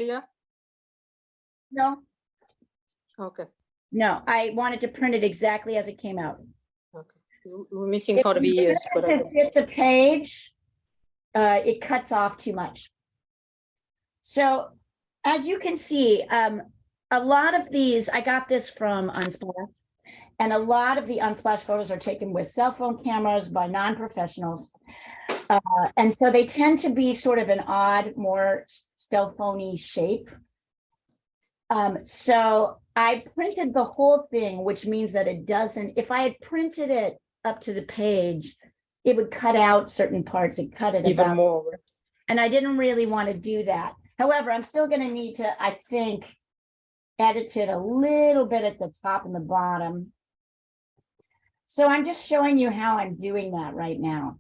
here? No, Okay, no, I wanted to print it exactly as it came out. okay. We're missing for the years, but I can. It's a page, it cuts off too much. So as you can see, a lot of these, I got this from Unsplash, and a lot of the Unsplash photos are taken with cell phone cameras by non-professionals. And so they tend to be sort of an odd, more cell phony shape. So I printed the whole thing, which means that it doesn't, if I had printed it up to the page, it would cut out certain parts, it cut it Even about, more. and I didn't really want to do that. However, I'm still going to need to, I think, edit it a little bit at the top and the bottom. So I'm just showing you how I'm doing that right now.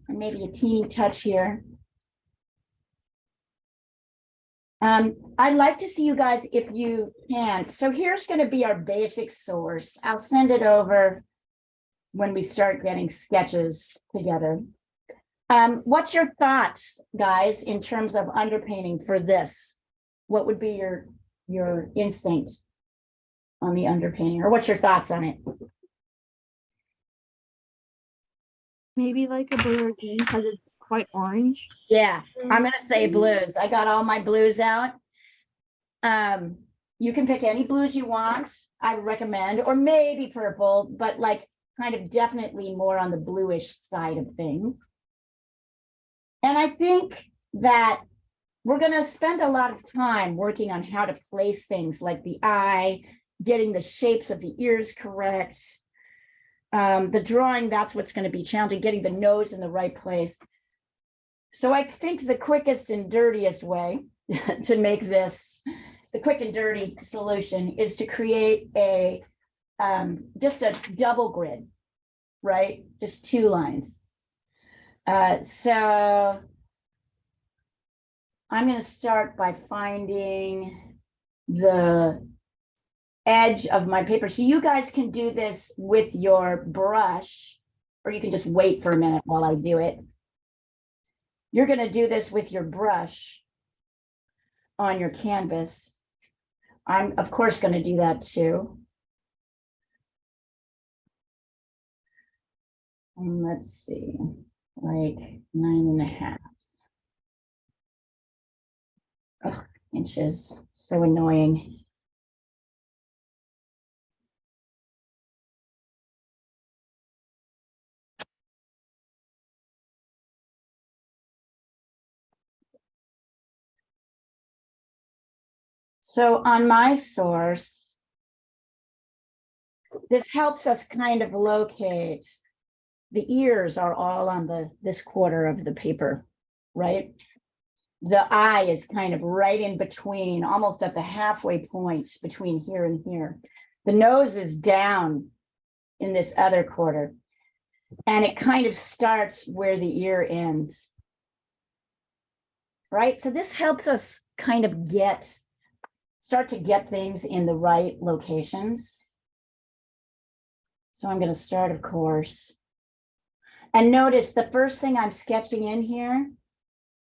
Maybe a teeny touch here. I'd like to see you guys if you can. So here's going to be our basic source. I'll send it over when we start getting sketches together. What's your thoughts, guys, in terms of underpainting for this? What would be your instinct on the underpainting, or what's your thoughts on it? Maybe like a blue or green because it's quite orange. Yeah, I'm gonna say blues. I got all my blues out. You can pick any blues you want, I recommend, or maybe purple, but like kind of definitely more on the bluish side of things. And I think that we're gonna spend a lot of time working on how to place things like the eye, getting the shapes of the ears correct. The drawing, that's what's going to be challenging, getting the nose in the right place. So I think the quickest and dirtiest way to make this, the quick and dirty solution, is to create a just a double grid, right? Just 2 lines. So I'm going to start by finding the edge of my paper. So you guys can do this with your brush, or you can just wait for a minute while I do it. You're going to do this with your brush on your canvas. I'm, of course, going to do that too. And let's see, like 9.5 inches. So annoying. So on my source, this helps us kind of locate, the ears are all on this quarter of the paper, right? The eye is kind of right in between, almost at the halfway point between here and here. The nose is down in this other quarter, and it kind of starts where the ear ends, right? So this helps us kind of start to get things in the right locations. So I'm going to start, of course. And notice the first thing I'm sketching in here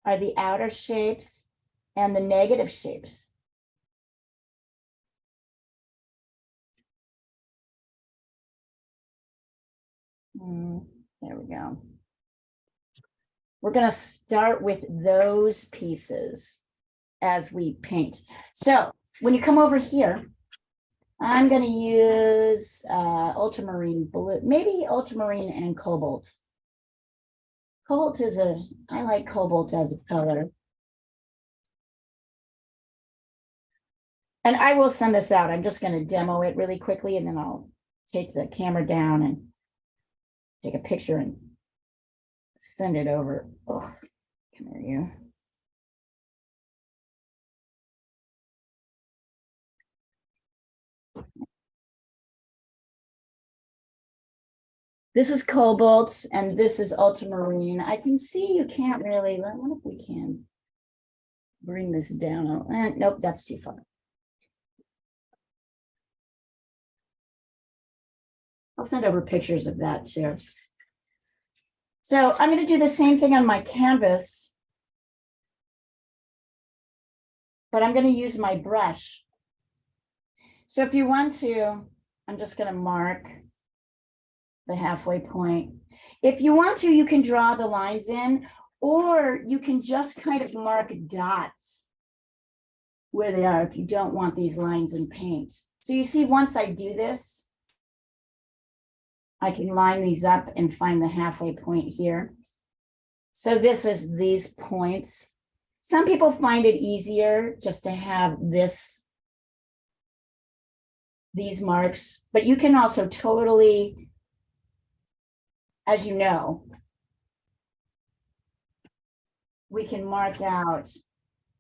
are the outer shapes and the negative shapes. There we go. We're going to start with those pieces as we paint. So when you come over here, I'm going to use ultramarine blue, maybe ultramarine and cobalt. Cobalt is I like cobalt as a color. And I will send this out. I'm just going to demo it really quickly, and then I'll take the camera down and take a picture and send it over. Oh, come here, you. This is cobalt and this is ultramarine. I can see you can't really, I wonder if we can bring this down. Nope, that's too far. I'll send over pictures of that too. So I'm going to do the same thing on my canvas. but I'm going to use my brush. So if you want to, I'm just going to mark the halfway point. If you want to, you can draw the lines in, or you can just kind of mark dots where they are if you don't want these lines in paint. So you see, once I do this, I can line these up and find the halfway point here. So this is these points. Some people find it easier just to have these marks, but you can also totally, as you know, we can mark out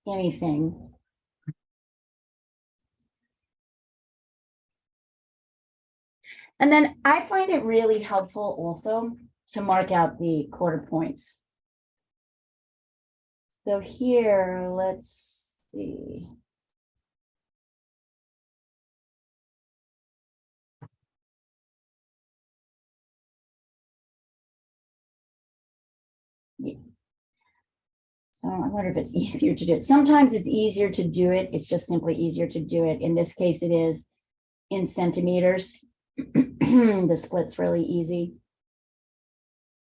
anything. And then I find it really helpful also to mark out the quarter points. So here, let's see. Yeah. So I wonder if it's easier to do it. Sometimes it's easier to do it. It's just simply easier to do it. In this case, it is in centimeters. The split's really easy.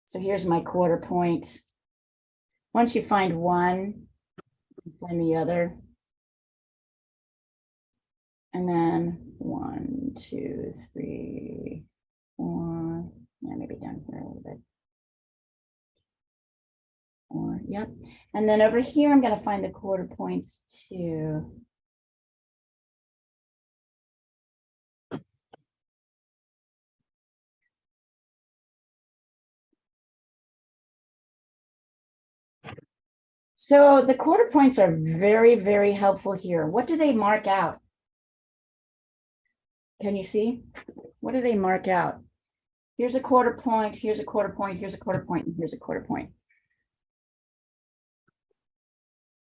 So here's my quarter point. Once you find one, find the other. And then 1, 2, 3, 4. Yeah, maybe down here a little bit. 4, yep. And then over here, I'm going to find the quarter points too. So the quarter points are very, very helpful here. What do they mark out? Can you see? What do they mark out? Here's a quarter point, here's a quarter point, here's a quarter point, and here's a quarter point.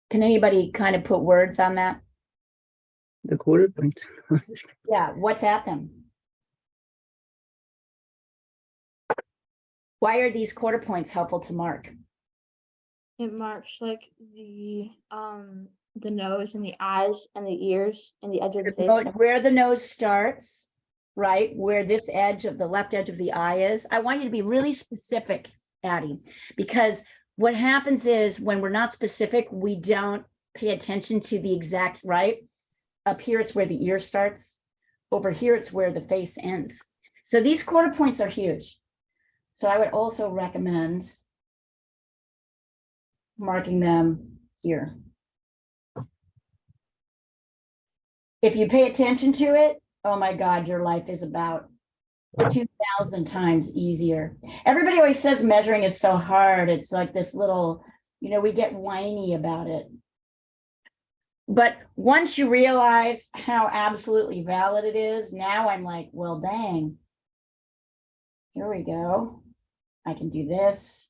Can anybody kind of put words on that? The quarter point. Yeah, what's at them? Why are these quarter points helpful to mark? It marks like the nose and the eyes and the ears and the edge of the face. Where the nose starts, right? Where this edge of the left edge of the eye is. I want you to be really specific, Addie, because what happens is when we're not specific, we don't pay attention to the exact, right? Up here, it's where the ear starts. Over here, it's where the face ends. So these quarter points are huge. So I would also recommend marking them here. If you pay attention to it, oh my God, your life is about 2,000 times easier. Everybody always says measuring is so hard. It's like this little, you know, we get whiny about it. But once you realize how absolutely valid it is, now I'm like, well, dang. Here we go. I can do this.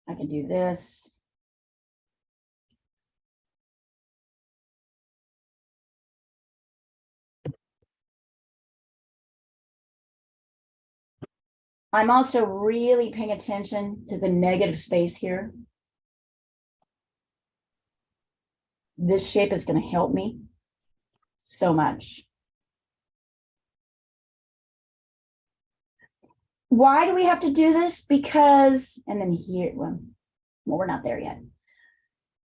I can do this. I'm also really paying attention to the negative space here. This shape is going to help me so much. Why do we have to do this? Because, and then here, well, we're not there yet.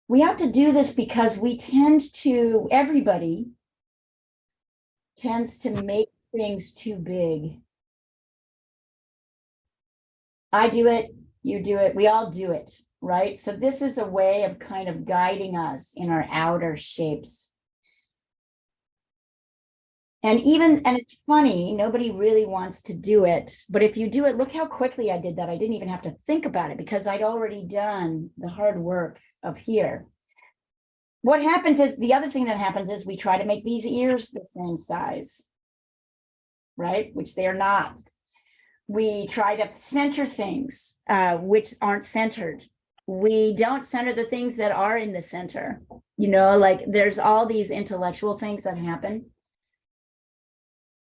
We have to do this because we tend to, everybody tends to make things too big. I do it, you do it, we all do it, right? So this is a way of kind of guiding us in our outer shapes. And it's funny, nobody really wants to do it, but if you do it, look how quickly I did that. I didn't even have to think about it because I'd already done the hard work of here. What happens is, the other thing that happens is we try to make these ears the same size, right? Which they are not. We try to center things which aren't centered. We don't center the things that are in the center. You know, like there's all these intellectual things that happen.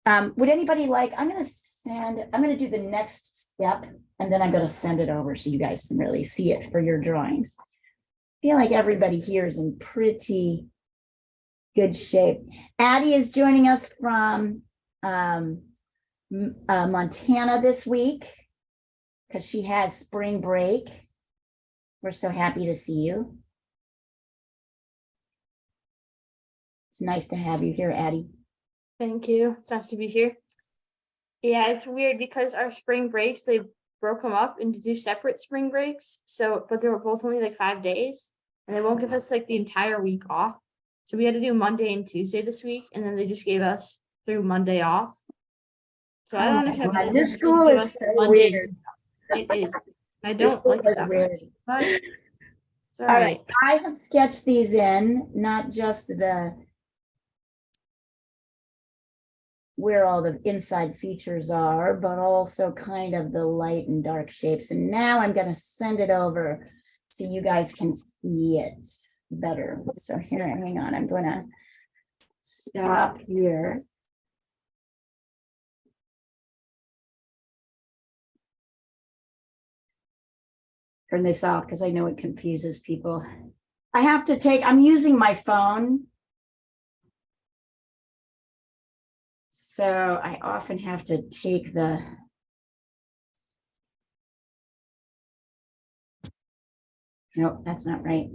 Would anybody like, I'm going to do the next step and then I'm going to send it over so you guys can really see it for your drawings. feel like everybody here is in pretty good shape. Addie is joining us from Montana this week because she has spring break. We're so happy to see you. It's nice to have you here, Addie. Thank you. It's nice to be here. Yeah, it's weird because our spring breaks, they broke them up into 2 separate spring breaks. So, but they were both only like 5 days, and they won't give us like the entire week off. So we had to do Monday and Tuesday this week, and then they just gave us through Monday off. So I Oh don't my understand. God, why this they school give is us so Monday and weird. Tuesday. It is. I This don't school like it is that weird. much, but it's all All right. right, I have sketched these in, not just the where all the inside features are, but also kind of the light and dark shapes. And now I'm going to send it over so you guys can see it better. So here, hang on, I'm going to stop here. Turn this off because I know it confuses people. I have to I'm using my phone. So I often have to take nope, that's not right.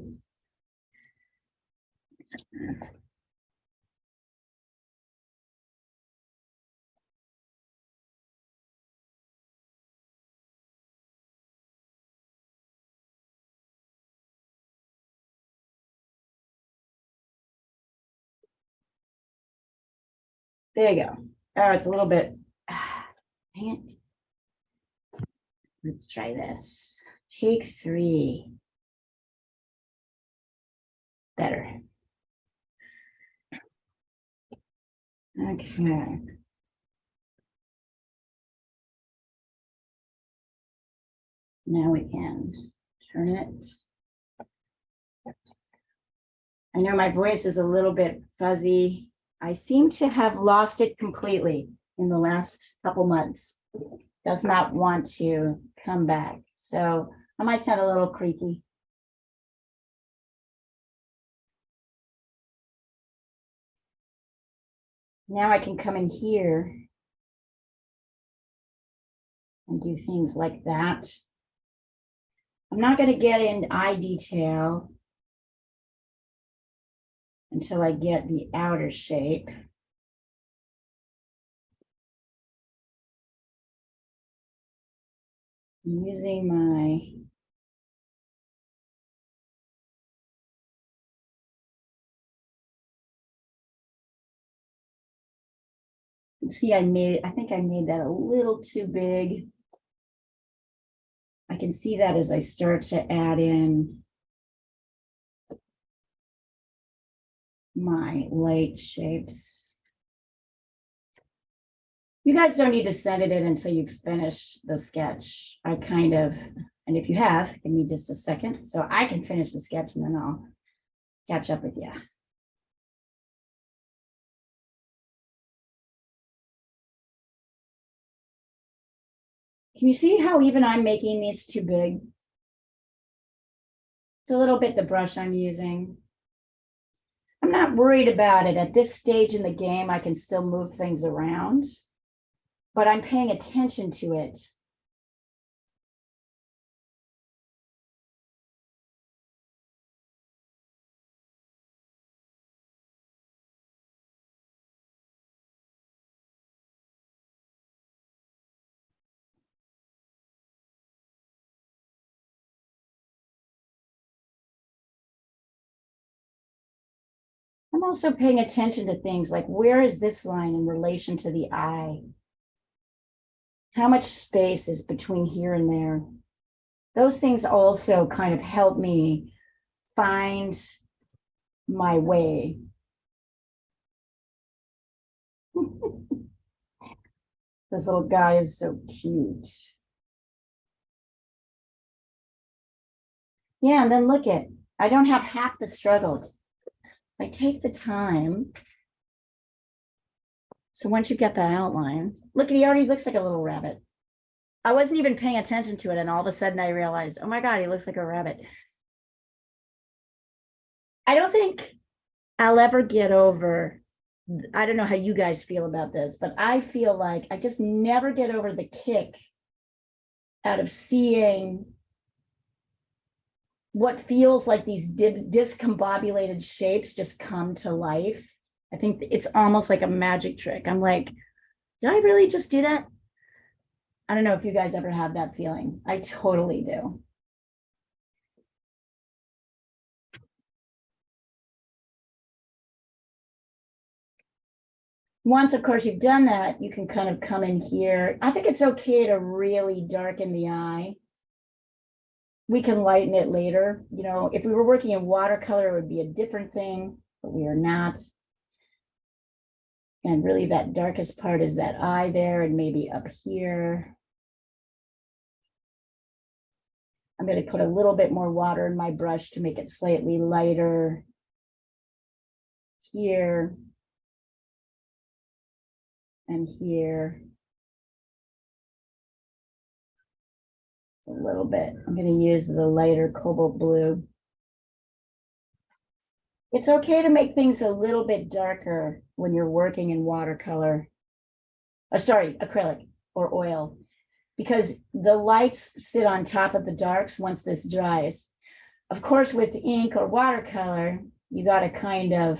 There you go. Oh, it's a little bit, dang it. Let's try this. Take 3. Better. Okay. Now we can turn it. I know my voice is a little bit fuzzy. I seem to have lost it completely in the last couple months. Does not want to come back. So I might sound a little creaky. Now I can come in here and do things like that. I'm not going to get in eye detail until I get the outer shape. I'm using my see, I think I made that a little too big. I can see that as I start to add in my light shapes. You guys don't need to send it in until you've finished the sketch. And if you have, give me just a second so I can finish the sketch and then I'll catch up with you. Can you see how even I'm making these too big? It's a little bit the brush I'm using. I'm not worried about it. At this stage in the game, I can still move things around, but I'm paying attention to it. I'm also paying attention to things like, where is this line in relation to the eye? How much space is between here and there? Those things also kind of help me find my way. This little guy is so cute. Yeah, and then look at, I don't have half the struggles. I take the time. So once you get that outline, look, he already looks like a little rabbit. I wasn't even paying attention to it, and all of a sudden I realized, oh my God, he looks like a rabbit. I don't think I'll ever get over, I don't know how you guys feel about this, but I feel like I just never get over the kick out of seeing what feels like these discombobulated shapes just come to life. I think it's almost like a magic trick. I'm like, did I really just do that? I don't know if you guys ever have that feeling. I totally do. Once, of course, you've done that, you can kind of come in here. I think it's okay to really darken the eye. We can lighten it later. You know, if we were working in watercolor, it would be a different thing, but we are not. And really that darkest part is that eye there and maybe up here. I'm going to put a little bit more water in my brush to make it slightly lighter here and here. A little bit. I'm going to use the lighter cobalt blue. It's okay to make things a little bit darker when you're working in watercolor. Sorry, acrylic or oil, because the lights sit on top of the darks once this dries. Of course, with ink or watercolor, you got to kind of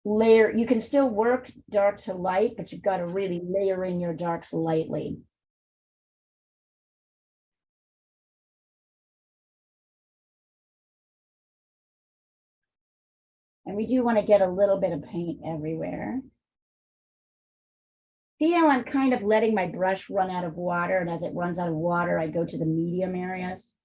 layer. You can still work dark to light, but you've got to really layer in your darks lightly. And we do want to get a little bit of paint everywhere. See how I'm kind of letting my brush run out of water, and as it runs out of water, I go to the medium areas.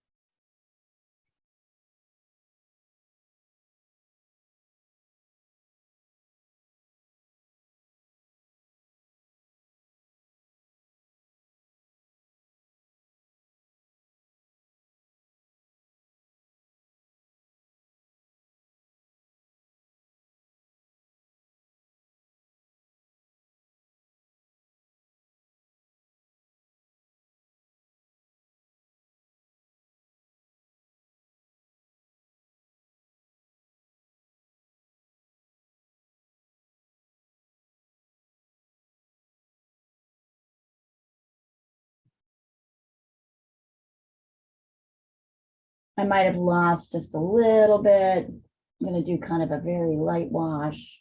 I might have lost just a little bit. I'm going to do kind of a very light wash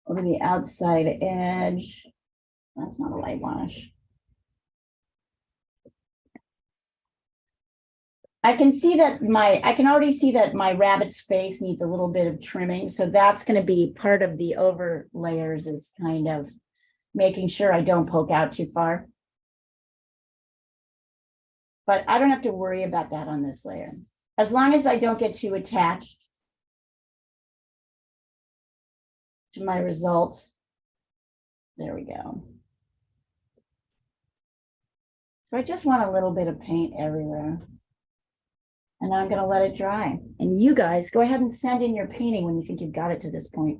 over the outside edge. That's not a light wash. I can see that I can already see that my rabbit's face needs a little bit of trimming. So that's going to be part of the over layers, is kind of making sure I don't poke out too far. But I don't have to worry about that on this layer. As long as I don't get too attached to my result. There we go. So I just want a little bit of paint everywhere. And now I'm going to let it dry. And you guys go ahead and send in your painting when you think you've got it to this point.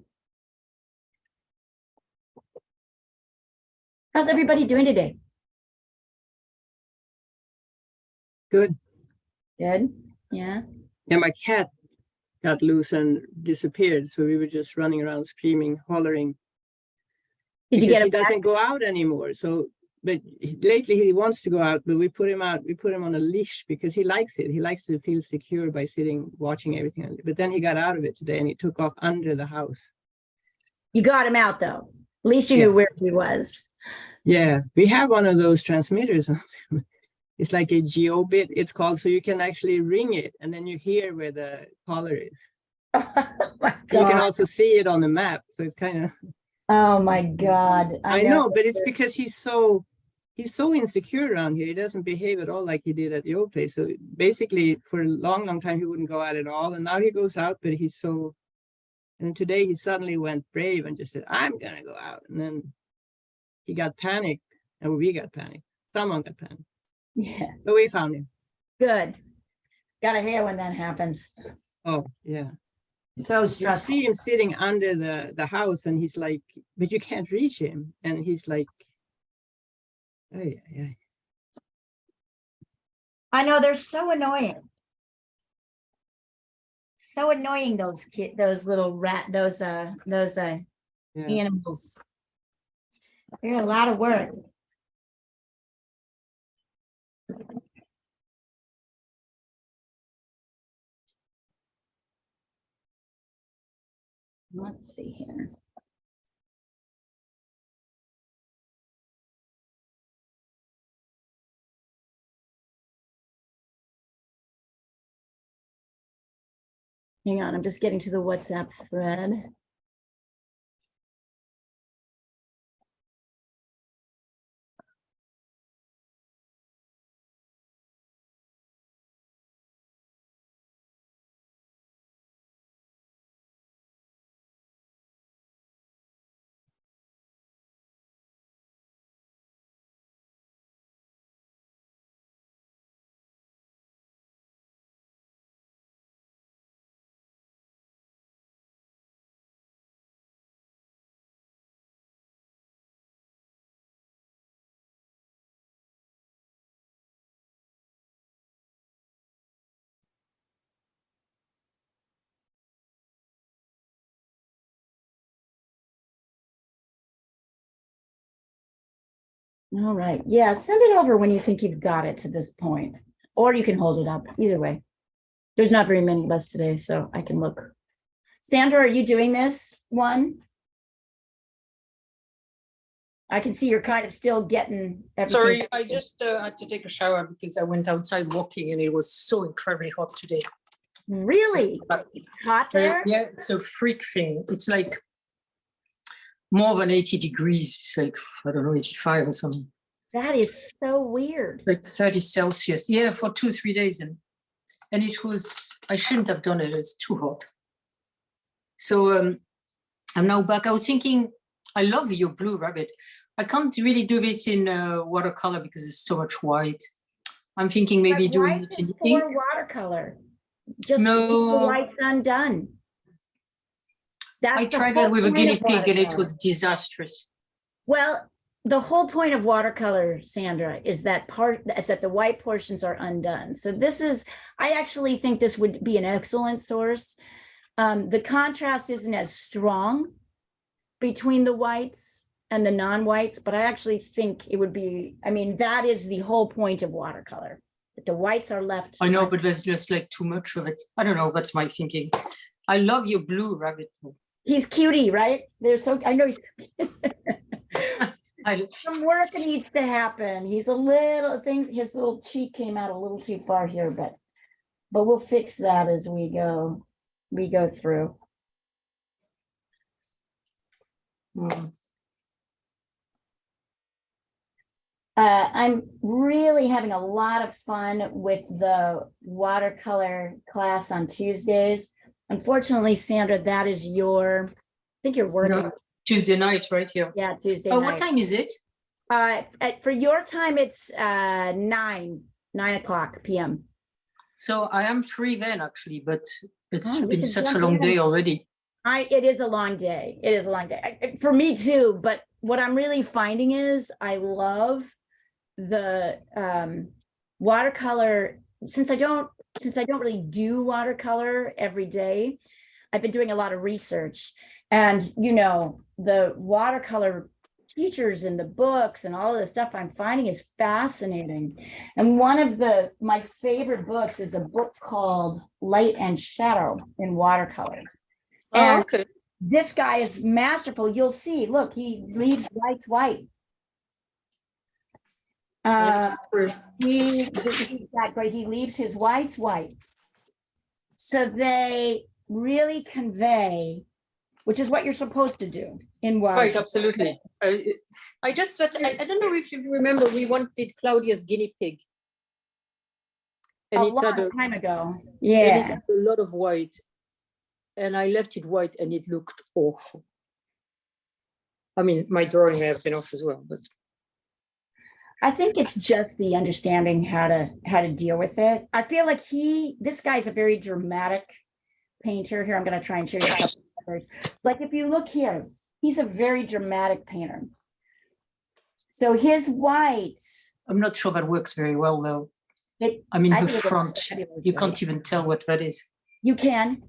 How's everybody doing today? Good. Good. Yeah. Yeah, my cat got loose and disappeared. So we were just running around screaming, hollering. Did you because get he it back? doesn't go out anymore. So, but lately he wants to go out, but we put him out. We put him on a leash because he likes it. He likes to feel secure by sitting, watching everything. But then he got out of it today and he took off under the house. You got him out though. At least you knew where he was. Yeah, we have one of those transmitters. It's like a geobit, it's called, so you can actually ring it and then you hear where the caller is. Oh my You can God. also see it on the map. So it's kind of, Oh my God. I know, but it's because he's so insecure around here. He doesn't behave at all like he did at the old place. So basically for a long time, he wouldn't go out at all. And now he goes out, but he's so, and today he suddenly went brave and just said, I'm going to go out. And then he got panicked, and we got panicked. Someone got panicked. Yeah. But we found him. Good. Gotta hate when that happens. Oh, yeah. So You stressful. see him sitting under the house and he's like, but you can't reach him. And he's like, oh, yeah. I know, they're so annoying. so annoying, those little those Yeah. animals. They're a lot of work. Let's see here. Hang on, I'm just getting to the WhatsApp thread. All right. Yeah, send it over when you think you've got it to this point, or you can hold it up. Either way. There's not very many less today, so I can look. Sandra, are you doing this one? I can see you're kind of still getting everything. Sorry, I just had to take a shower because I went outside walking and it was so incredibly hot today. Really? Hot there? Yeah, it's a freak thing. It's like more than 80 degrees. It's like, I don't know, 85 or something. That is so weird. Like 30 Celsius. Yeah, for 2-3 days. And it was, I shouldn't have done it. It's too hot. So I'm now back. I was thinking, I love your blue rabbit. I can't really do this in watercolor because there's so much white. I'm thinking maybe doing it in ink. For watercolor. Just No. leave the whites undone. That's I the tried whole that with a point guinea of pig and it watercolor. was disastrous. Well, the whole point of watercolor, Sandra, is that the white portions are undone. So this is, I actually think this would be an excellent source. The contrast isn't as strong between the whites and the non-whites, but I actually think it would be, I mean, that is the whole point of watercolor. That the whites are left. I know, but there's just like too much of it. I don't know, that's my thinking. I love your blue rabbit. He's cutie, right? They're so, I know he's some work needs to happen. He's a little his little cheek came out a little too far here, but we'll fix that as we go through. I'm really having a lot of fun with the watercolor class on Tuesdays. Unfortunately, Sandra, that is I think you're working. No, Tuesday night, right here. Yeah, Tuesday Oh, night. what time is it? For your time, it's 9 o'clock p.m. So I am free then actually, but it's Oh, we been can such a jump long in. day already. It is a long day. It is a long day for me too. But what I'm really finding is I love the watercolor. Since I don't really do watercolor every day, I've been doing a lot of research, and the watercolor teachers and the books and all of the stuff I'm finding is fascinating. And one of my favorite books is a book called Light and Shadow in Watercolors. And okay. This guy is masterful. You'll see, look, he leaves whites white. He's that great. He leaves his whites white. So they really convey, which is what you're supposed to do in water. Right, absolutely. I don't know if you remember, we wanted Claudia's guinea pig. A And it had long time ago. and it Yeah. had a lot of white. And I left it white and it looked awful. I mean, my drawing may have been off as well, but I think it's just the understanding how to deal with it. I feel like this guy's a very dramatic painter. Here, I'm going to try and show you a couple of others. Like if you look here, he's a very dramatic painter. So his whites. I'm not sure that works very well though. I The think it front, works you great. can't even tell what that is. You can.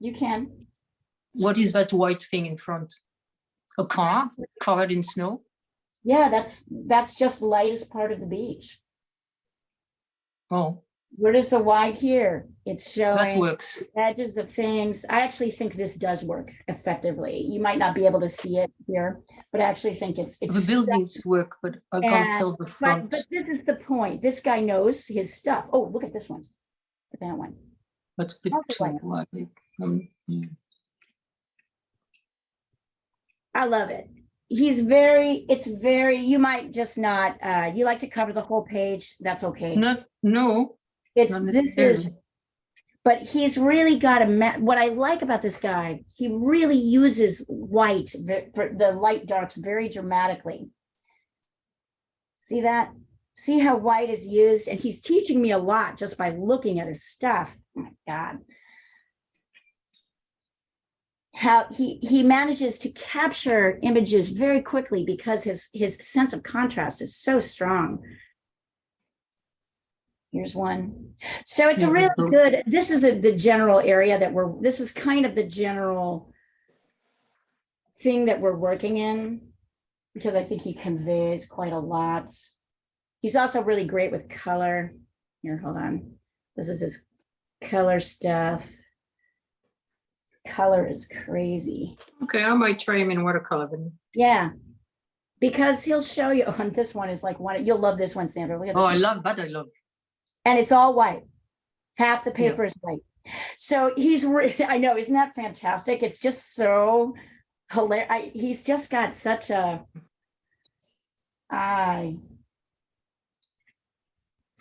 You can. What is that white thing in front? A car covered in snow? Yeah, that's just lightest part of the beach. Oh, Where does the white here? It's that showing works. edges of things. I actually think this does work effectively. You might not be able to see it here, but I actually think it's The buildings work, but I can't tell the front. but this is the point. This guy knows his stuff. Oh, look at this one. Look at that one. That's a bit Also too white. wide. Yeah. I love it. It's very, you might just not, you like to cover the whole page. That's okay. No, It's, not this is, necessarily. but he's really got what I like about this guy, he really uses white, for the light darks very dramatically. See that? See how white is used? And he's teaching me a lot just by looking at his stuff. Oh my God. How he manages to capture images very quickly because his sense of contrast is so strong. Here's one. So it's a really good, this is the general area that this is kind of the general thing that we're working in, because I think he conveys quite a lot. He's also really great with color. Here, hold on. This is his color stuff. Color is crazy. Okay, I might try him in watercolor. Then. Yeah, because he'll show you. And this one is like one. You'll love this one, Sandra. Look at this Oh, one. I love that. I love. And it's all white. Half the paper is white. So I know, isn't that fantastic? It's just so hilarious. He's just got such a.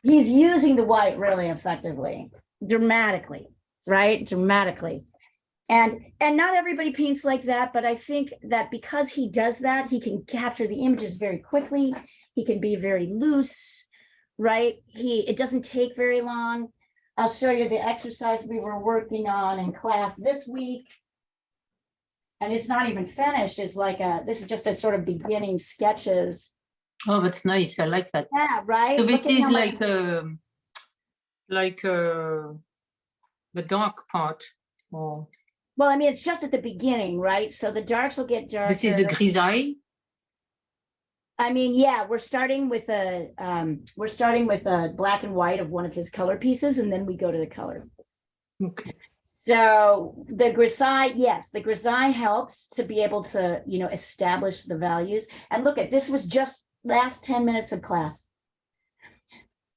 He's using the white really effectively, dramatically, right? Dramatically. And not everybody paints like that, but I think that because he does that, he can capture the images very quickly. He can be very loose, right? It doesn't take very long. I'll show you the exercise we were working on in class this week. And it's not even finished. It's like this is just a sort of beginning sketches. Oh, that's nice. I like that. Yeah, right. So this is like the dark part. Or well, I mean, it's just at the beginning, right? So the darks will get darker. this is the grisaille. I mean, yeah, we're starting with a black and white of one of his color pieces, and then we go to the color. Okay. So the grisaille, yes, the grisaille helps to be able to, establish the values. And look at this was just last 10 minutes of class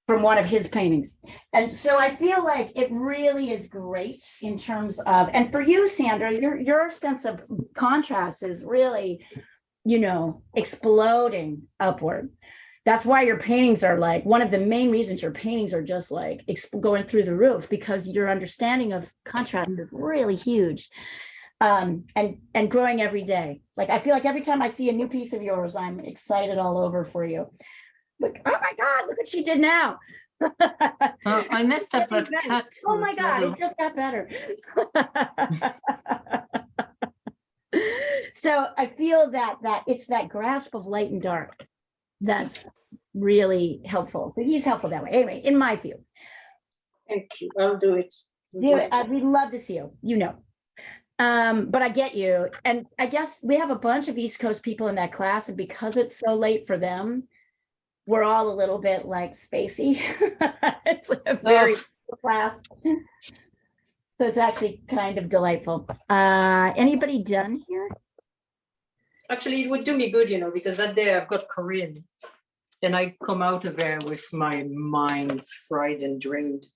from one of his paintings. And so I feel like it really is great in terms of, and for you, Sandra, your sense of contrast is really, exploding upward. That's why your paintings are like, one of the main reasons your paintings are just like going through the roof, because your understanding of contrast is really huge. And growing every day. Like, I feel like every time I see a new piece of yours, I'm excited all over for you. Like, oh my God, look what she did now. I messed up that cat. Oh my God, it just got better. So I feel that it's that grasp of light and dark that's really helpful. So he's helpful that way. Anyway, in my view. Thank you. I'll do it. We'd love to see you, but I get you. And I guess we have a bunch of East Coast people in that class, and because it's so late for them, we're all a little bit like spacey. It's a very class. So it's actually kind of delightful. Anybody done here? Actually, it would do me good, because that day I've got Korean. And I come out of there with my mind fried and drained.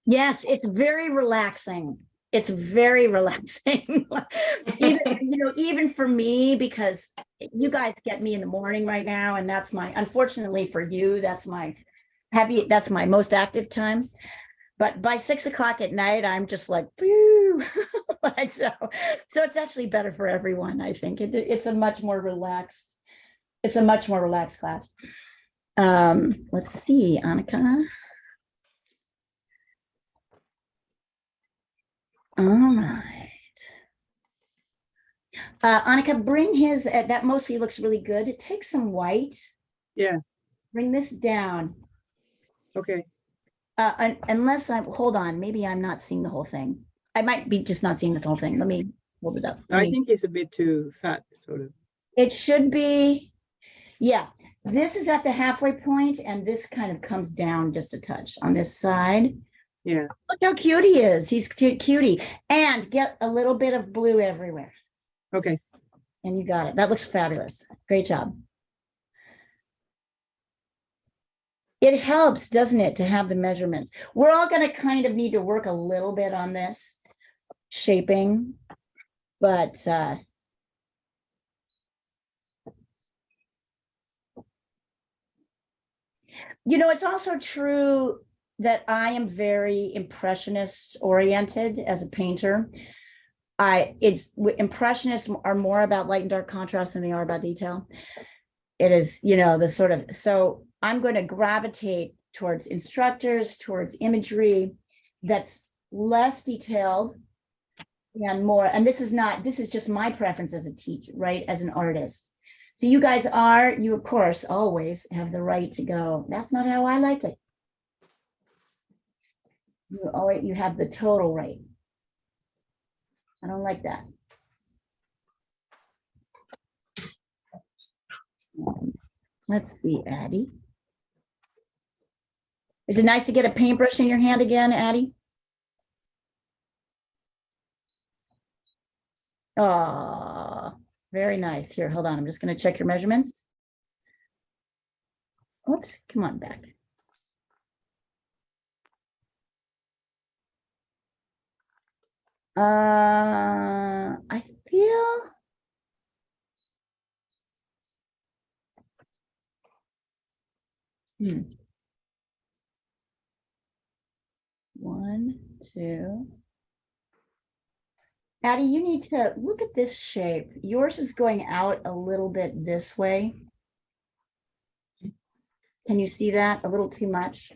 Yes, it's very relaxing. It's very relaxing. even for me, because you guys get me in the morning right now, and that's unfortunately for you, that's my most active time. But by 6 o'clock at night, I'm just like, phew. Like so it's actually better for everyone. I think it's a much more relaxed class. Let's see, Annika. All right. Annika, bring his, that mostly looks really good. Take some white. Yeah. Bring this down. Okay. Unless hold on, maybe I'm not seeing the whole thing. I might be just not seeing the whole thing. Let me hold it up. I think he's a bit too fat, sort of. It should be, yeah, this is at the halfway point and this kind of comes down just a touch on this side. Yeah. Look how cute he is. He's cutie. And get a little bit of blue everywhere. Okay. And you got it. That looks fabulous. Great job. It helps, doesn't it, to have the measurements. We're all going to kind of need to work a little bit on this shaping, but you know, it's also true that I am very impressionist oriented as a painter. Impressionists are more about light and dark contrast than they are about detail. It is, you know, the sort of, so I'm going to gravitate towards instructors, towards imagery that's less detailed and more, and this is just my preference as a teacher, right? As an artist. So you guys you of course always have the right to go, that's not how I like it. You have the total right. I don't like that. Let's see, Addie. Is it nice to get a paintbrush in your hand again, Addie? Oh, very nice. Here, hold on. I'm just going to check your measurements. Oops, come on back. I feel one, two. Addie, you need to look at this shape. Yours is going out a little bit this way. Can you see that? A little too much.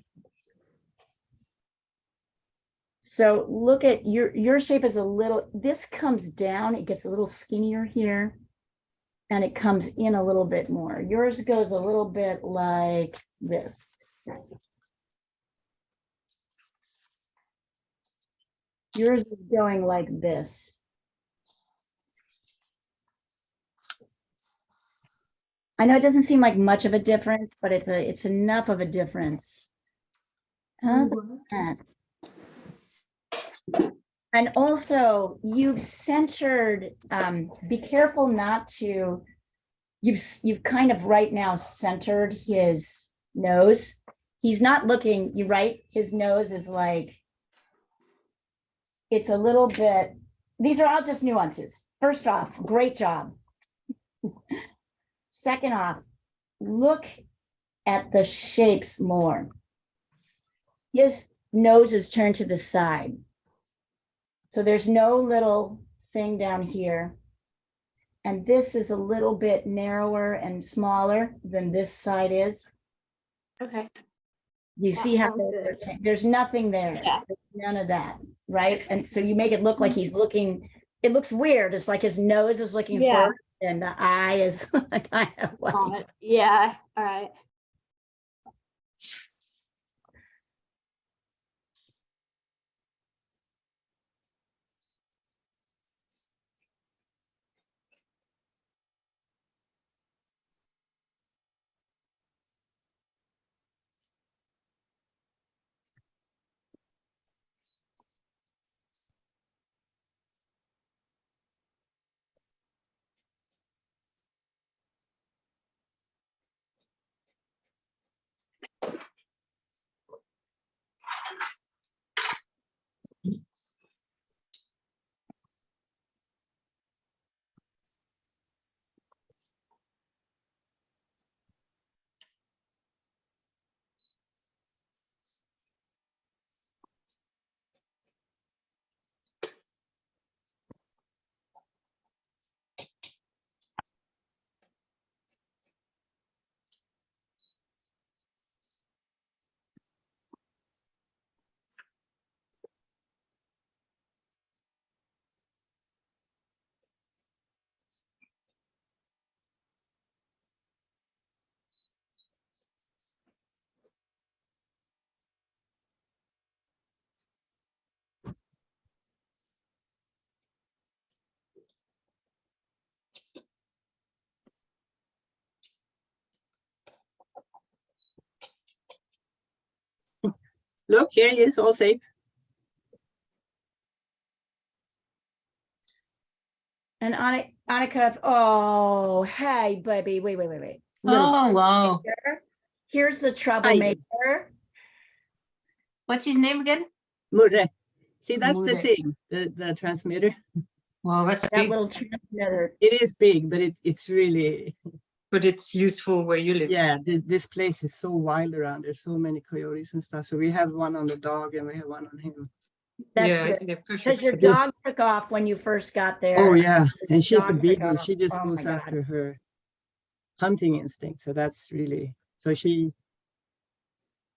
So look at your shape is a little, this comes down, it gets a little skinnier here. And it comes in a little bit more. Yours goes a little bit like this. Yours is going like this. I know it doesn't seem like much of a difference, but it's enough of a difference. And also you've centered, be careful not to, you've kind of right now centered his nose. He's not looking, you right? His nose is like, it's a little bit, these are all just nuances. First off, great job. Second off, look at the shapes more. His nose is turned to the side. So there's no little thing down here. And this is a little bit narrower and smaller than this side is. Okay. You see how there's nothing there. Yeah. There's none of that, right? And so you make it look like he's looking, it looks weird. It's like his nose is looking forward and the eye is kind of like. Yeah, all right. Look, here he is, all safe. And Annika, oh, hey, baby, wait. Little Oh, wow. troublemaker. Here's the troublemaker. What's his name again? Murre. See, that's the Murre. thing, the transmitter. Wow, that's That big, little transmitter. It is big, but it's really, but it's useful where you live. yeah, this place is so wild around. There's so many coyotes and stuff. So we have one on the dog and we have one on him. That's Yeah, good. yeah, Because perfect. your But this- dog took off when you first got there. Oh yeah, and she's a dog big took one. off. She just Oh my goes God. after her hunting instinct. So that's really,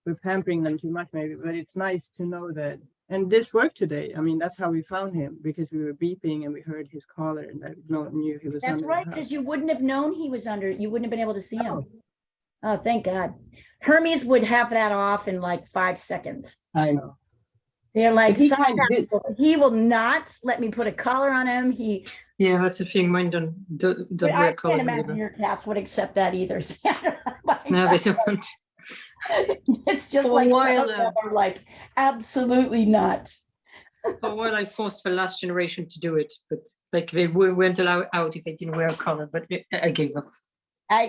we're pampering them too much maybe, but it's nice to know that. And this worked today. I mean, that's how we found him, because we were beeping and we heard his collar and that knew he was That's under the right, house. because you wouldn't have known he was under, you wouldn't have been able to see him. No. Oh, thank God. Hermes would have that off in like 5 seconds. I know. They're like, But he "Somehow kind of did. he will not let me put a collar on him. Yeah, that's the thing. Mine don't But I wear collar can't imagine either. your cats would accept that either. Sandra. No, they don't. It's just For a like, while, they're like, absolutely not. For a while, I forced the last generation to do it, but like they weren't allowed out if they didn't wear a collar. But I gave up.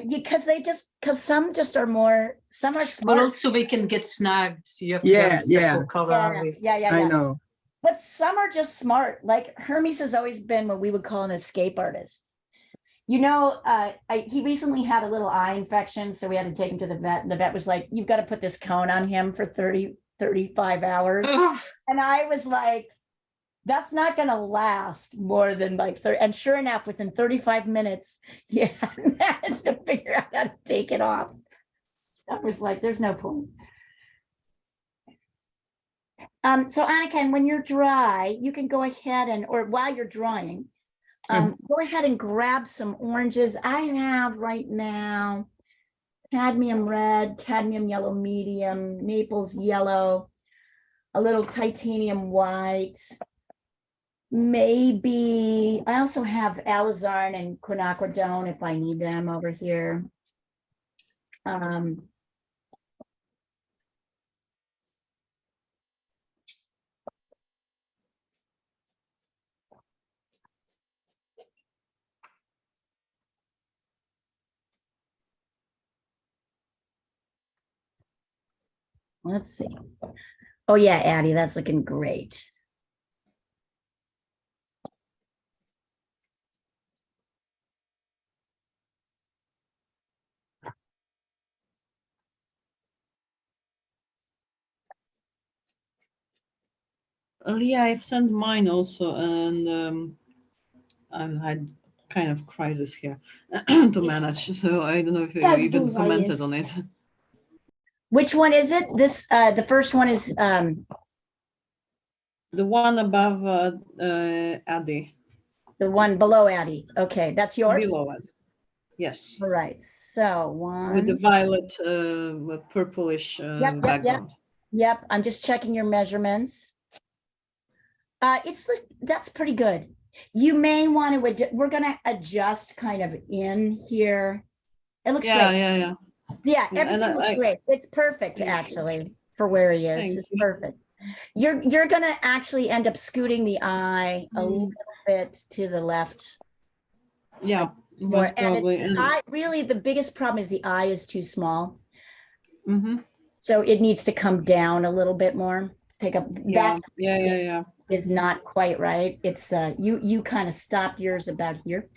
Because some just are more, some are But smart. also they can get snagged, so you have to Yeah, have a special yeah. collar. Yeah, with- yeah. I know. But some are just smart. Like Hermes has always been what we would call an escape artist. You know, he recently had a little eye infection, so we had to take him to the vet. And the vet was like, you've got to put this cone on him for 35 hours. Ugh. And I was like, that's not going to last more than like 30. And sure enough, within 35 minutes, he had managed to figure out how to take it off. I was like, there's no point. So Annika, when you're dry, you can go ahead or while you're drying, go ahead and grab some oranges. I have right now cadmium red, cadmium yellow medium, Naples yellow, a little titanium white. Maybe I also have alizarn and quinacridone if I need them over here. Let's see. Oh yeah, Addie, that's looking great. Yeah, I've sent mine also, and I had kind of crisis here to manage. So I don't know if you Yeah, even do commented I- on it. Which one is it? This the first one is The one above Addy, the one below Addie. Okay, that's yours. below it. Yes, All right. So with the one. violet, with purplish yep. background. Yep. I'm just checking your measurements. That's pretty good. You may want to we're gonna adjust kind of in here. It looks Yeah, great. yeah. Yeah, Yeah, and everything looks I- great. It's perfect Thank you. actually for where he is. Thank It's you. perfect. You're gonna actually end up scooting the eye a little bit to the left. Yeah, More. most probably. And really the biggest problem is the eye is too small. Mhm. So it needs to come down a little bit more. Take up Yeah, that yeah. is not quite right. It's you kind of stop yours about here.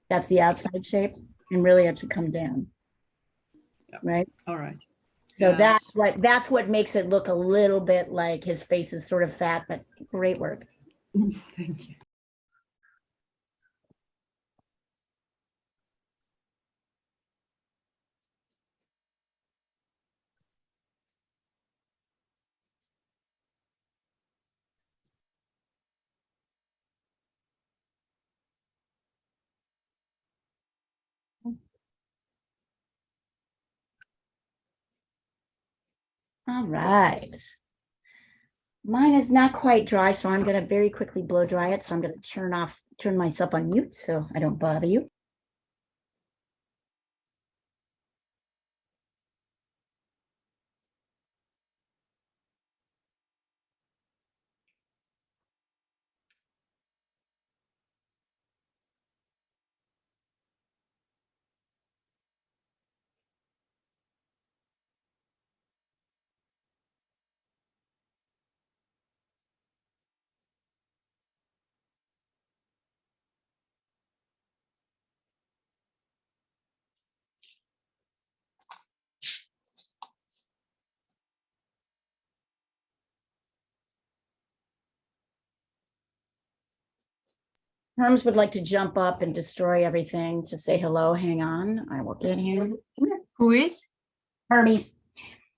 That's the outside shape, and really it should come down. Yeah. Right. All right. So Yes. that's what makes it look a little bit like his face is sort of fat, but great work. Thank you. All right. Mine is not quite dry, so I'm going to very quickly blow dry it. So I'm going to turn myself on mute so I don't bother you. Herms would like to jump up and destroy everything to say hello. Hang on, I will get him. Who is? Hermes.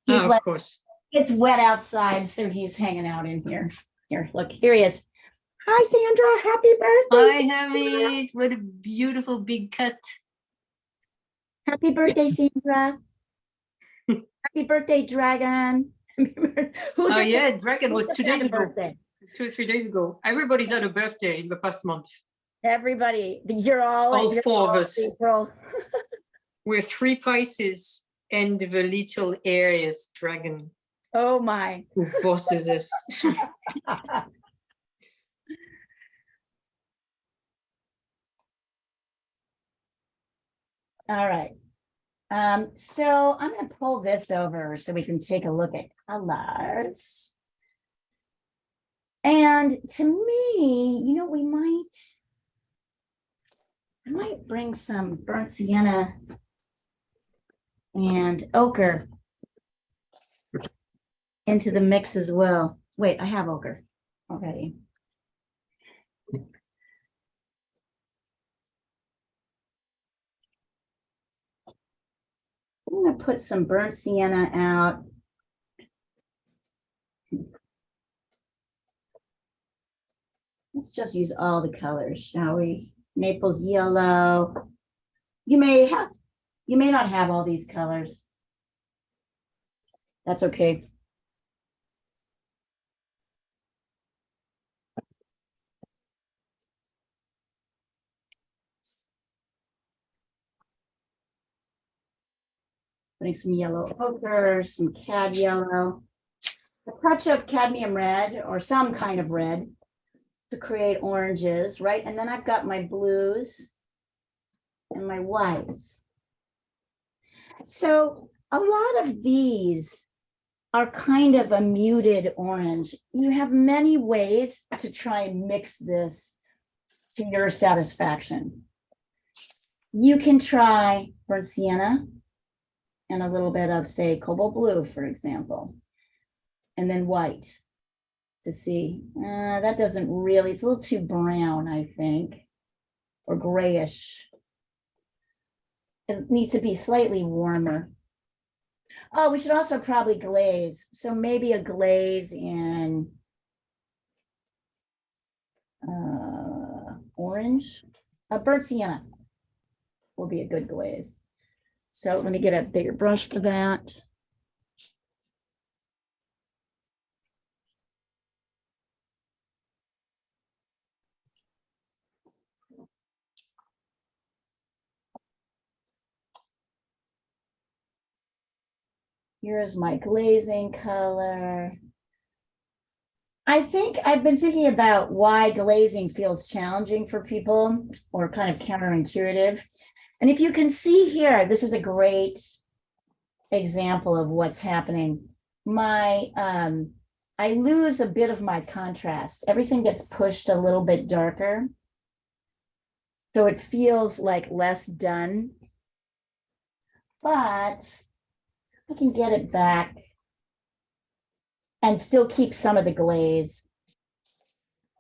He's Oh, like, of course. it's wet outside, so he's hanging out in here. Here, look, here he is. Hi, Sandra. Happy birthday. Hi, Hamid. What a beautiful big cut. Happy birthday, Sandra. Happy birthday, Dragon. Who Oh just yeah, Dragon who was just 2 had days a ago, birthday? 2 or 3 days ago. Everybody's had a birthday in the past month. Everybody, you're all All you're 4 of all us. April. We're 3 Pisces and the little Aries dragon Oh my. who bosses us. All right. So I'm going to pull this over so we can take a look at colors. And to me, you know, I might bring some burnt sienna and ochre into the mix as well. Wait, I have ochre already. I'm going to put some burnt sienna out. Let's just use all the colors, shall we? Naples yellow. You may not have all these colors. That's okay. Putting some yellow ochre, some cad yellow, a touch of cadmium red or some kind of red to create oranges, right? And then I've got my blues and my whites. So a lot of these are kind of a muted orange. You have many ways to try and mix this to your satisfaction. You can try burnt sienna and a little bit of, say, cobalt blue, for example, and then white to see. That doesn't really, it's a little too brown, I think, or grayish. It needs to be slightly warmer. Oh, we should also probably glaze. So maybe a glaze in orange. A burnt sienna will be a good glaze. So let me get a bigger brush for that. Here's my glazing color. I think I've been thinking about why glazing feels challenging for people or kind of counterintuitive. And if you can see here, this is a great example of what's happening. I lose a bit of my contrast. Everything gets pushed a little bit darker. So it feels like less done. But I can get it back and still keep some of the glaze.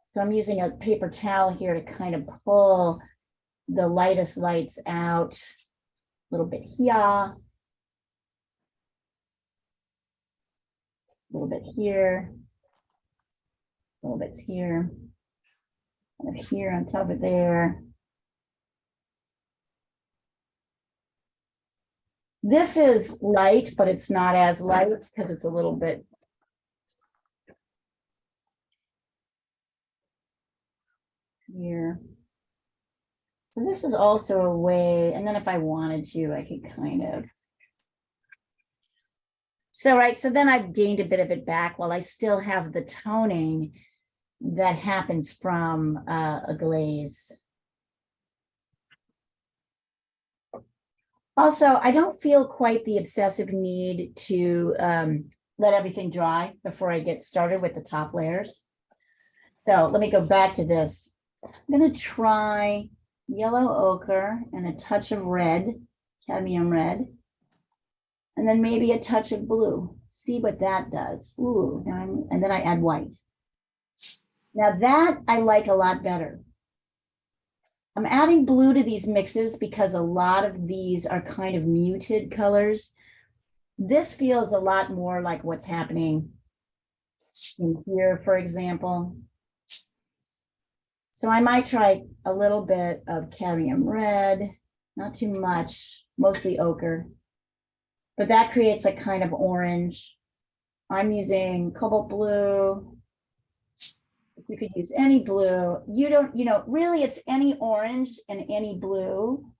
So I'm using a paper towel here to kind of pull the lightest lights out. A little bit here, a little bit here, a little bit here, and here on top of there. This is light, but it's not as light because it's a little bit here. So this is also a way, and then if I wanted to, I could kind of. So, right, so then I've gained a bit of it back while I still have the toning that happens from a glaze. Also, I don't feel quite the obsessive need to let everything dry before I get started with the top layers. So let me go back to this. I'm going to try yellow ochre and a touch of red, cadmium red, and then maybe a touch of blue. See what that does. Ooh, and then I add white. Now that I like a lot better. I'm adding blue to these mixes because a lot of these are kind of muted colors. This feels a lot more like what's happening in here, for example. So I might try a little bit of cadmium red, not too much, mostly ochre, but that creates a kind of orange. I'm using cobalt blue. You could use any blue. You don't, really it's any orange and any blue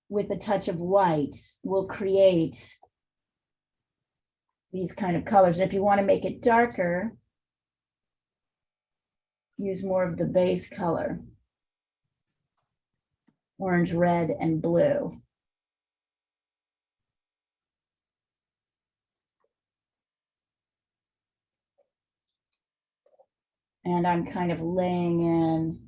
with a touch of white will create these kind of colors. And if you want to make it darker, use more of the base color. Orange, red, and blue. And I'm kind of laying in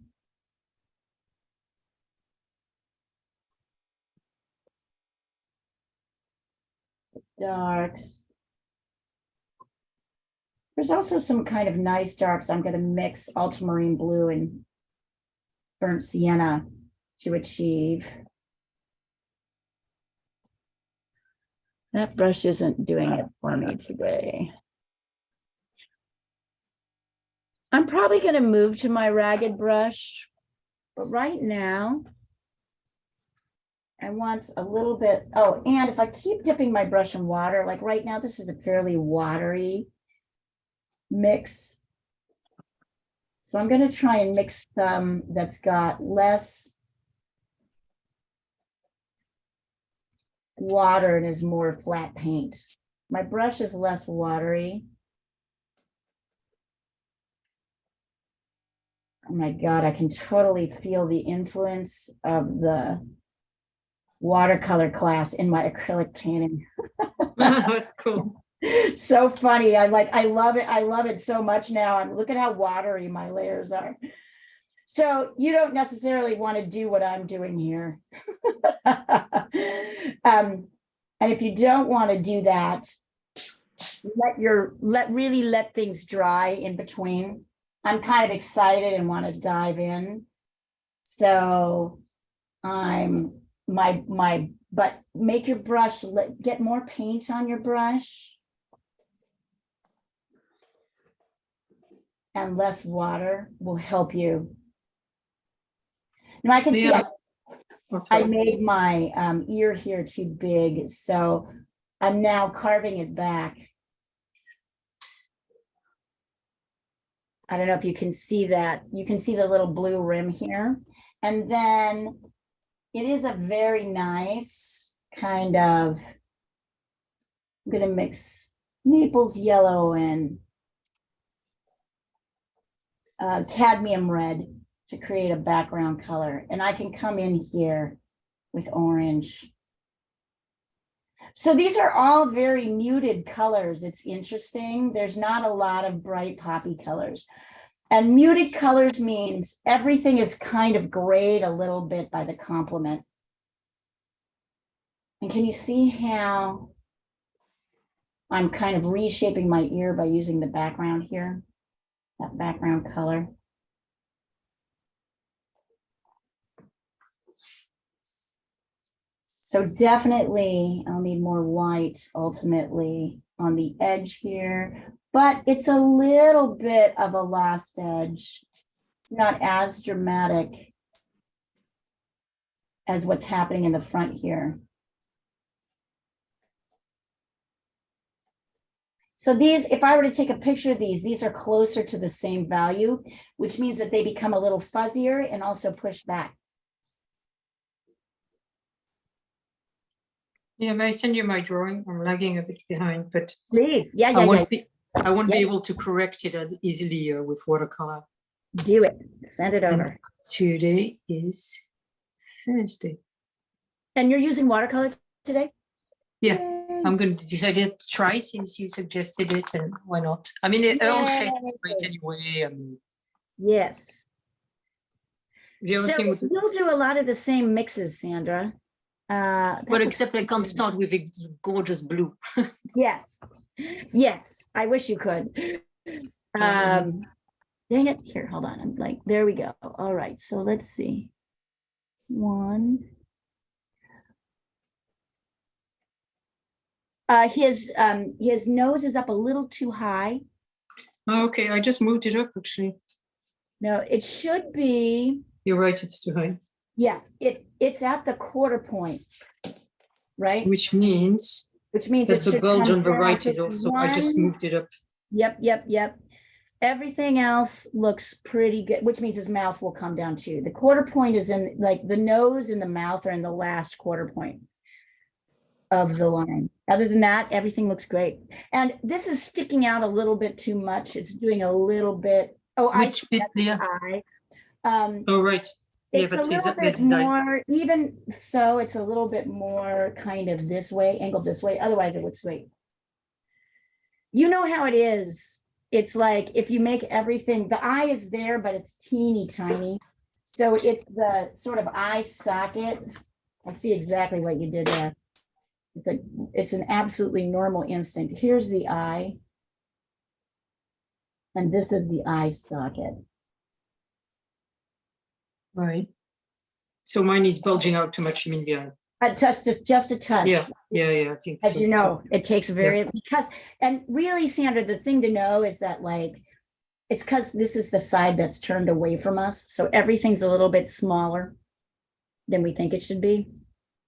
the darks. There's also some kind of nice darks. I'm going to mix ultramarine blue and burnt sienna to achieve. That brush isn't doing it for me today. I'm probably going to move to my ragged brush, but right now I want a little bit. Oh, and if I keep dipping my brush in water, like right now, this is a fairly watery mix. So I'm going to try and mix some that's got less water and is more flat paint. My brush is less watery. Oh my God, I can totally feel the influence of the watercolor class in my acrylic painting. That's cool. So funny. I love it. I love it so much now. Look at how watery my layers are. So you don't necessarily want to do what I'm doing here. And if you don't want to do that, really let things dry in between. I'm kind of excited and want to dive in. So but make your brush, get more paint on your brush. And less water will help you. Now I can see I made my ear here too big, so I'm now carving it back. I don't know if you can see that. You can see the little blue rim here. And then it is a very nice kind of, I'm going to mix Naples yellow and cadmium red to create a background color. And I can come in here with orange. So these are all very muted colors. It's interesting. There's not a lot of bright poppy colors. And muted colors means everything is kind of grayed a little bit by the complement. And can you see how I'm kind of reshaping my ear by using the background here? That background color. So definitely I'll need more white ultimately on the edge here, but it's a little bit of a lost edge. It's not as dramatic as what's happening in the front here. So these, if I were to take a picture of these are closer to the same value, which means that they become a little fuzzier and also push back. Yeah, may I send you my drawing? I'm lagging a bit behind, but Please, yeah. I won't be Yeah. able to correct it as easily with watercolor. Do it. Send it over. Today is Thursday. And you're using watercolor today? Yeah, Yay. I'm going to decide to try since you suggested it, and why not? I mean, it all shapes great anyway. Yes. The only So thing with you'll do a lot of the same mixes, Sandra. but except I can't start with a gorgeous blue. Yes. Yes, I wish you could. Dang it. Here, hold on. I'm like, there we go. All right. So let's see. One. His nose is up a little too high. Oh, okay, I just moved it up actually. No, it should be, You're right, it's too high. yeah, it's at the quarter point, right? Which means Which means that it the should bulge come on the down right to is also, I just one. moved it up. Yep. Everything else looks pretty good, which means his mouth will come down too. The quarter point is in, like, the nose and the mouth are in the last quarter point of the line. Other than that, everything looks great. And this is sticking out a little bit too much. It's doing a little bit, oh, I Which see bit, that's the Leah? eye. Oh, right. Yeah, It's a that's his, little that's bit his eye. more, even so, it's a little bit more kind of this way, angled this way. Otherwise, it looks great. You know how it is. It's like if you make everything, the eye is there, but it's teeny tiny. So it's the sort of eye socket. I see exactly what you did there. It's an absolutely normal instinct. Here's the eye. And this is the eye socket. Right. So mine is bulging out too much, you mean, behind? A touch, just a touch. Yeah, I think As so. you know, it takes very, because, and really, Sandra, the thing to know is that, like, it's because this is the side that's turned away from us. So everything's a little bit smaller than we think it should be.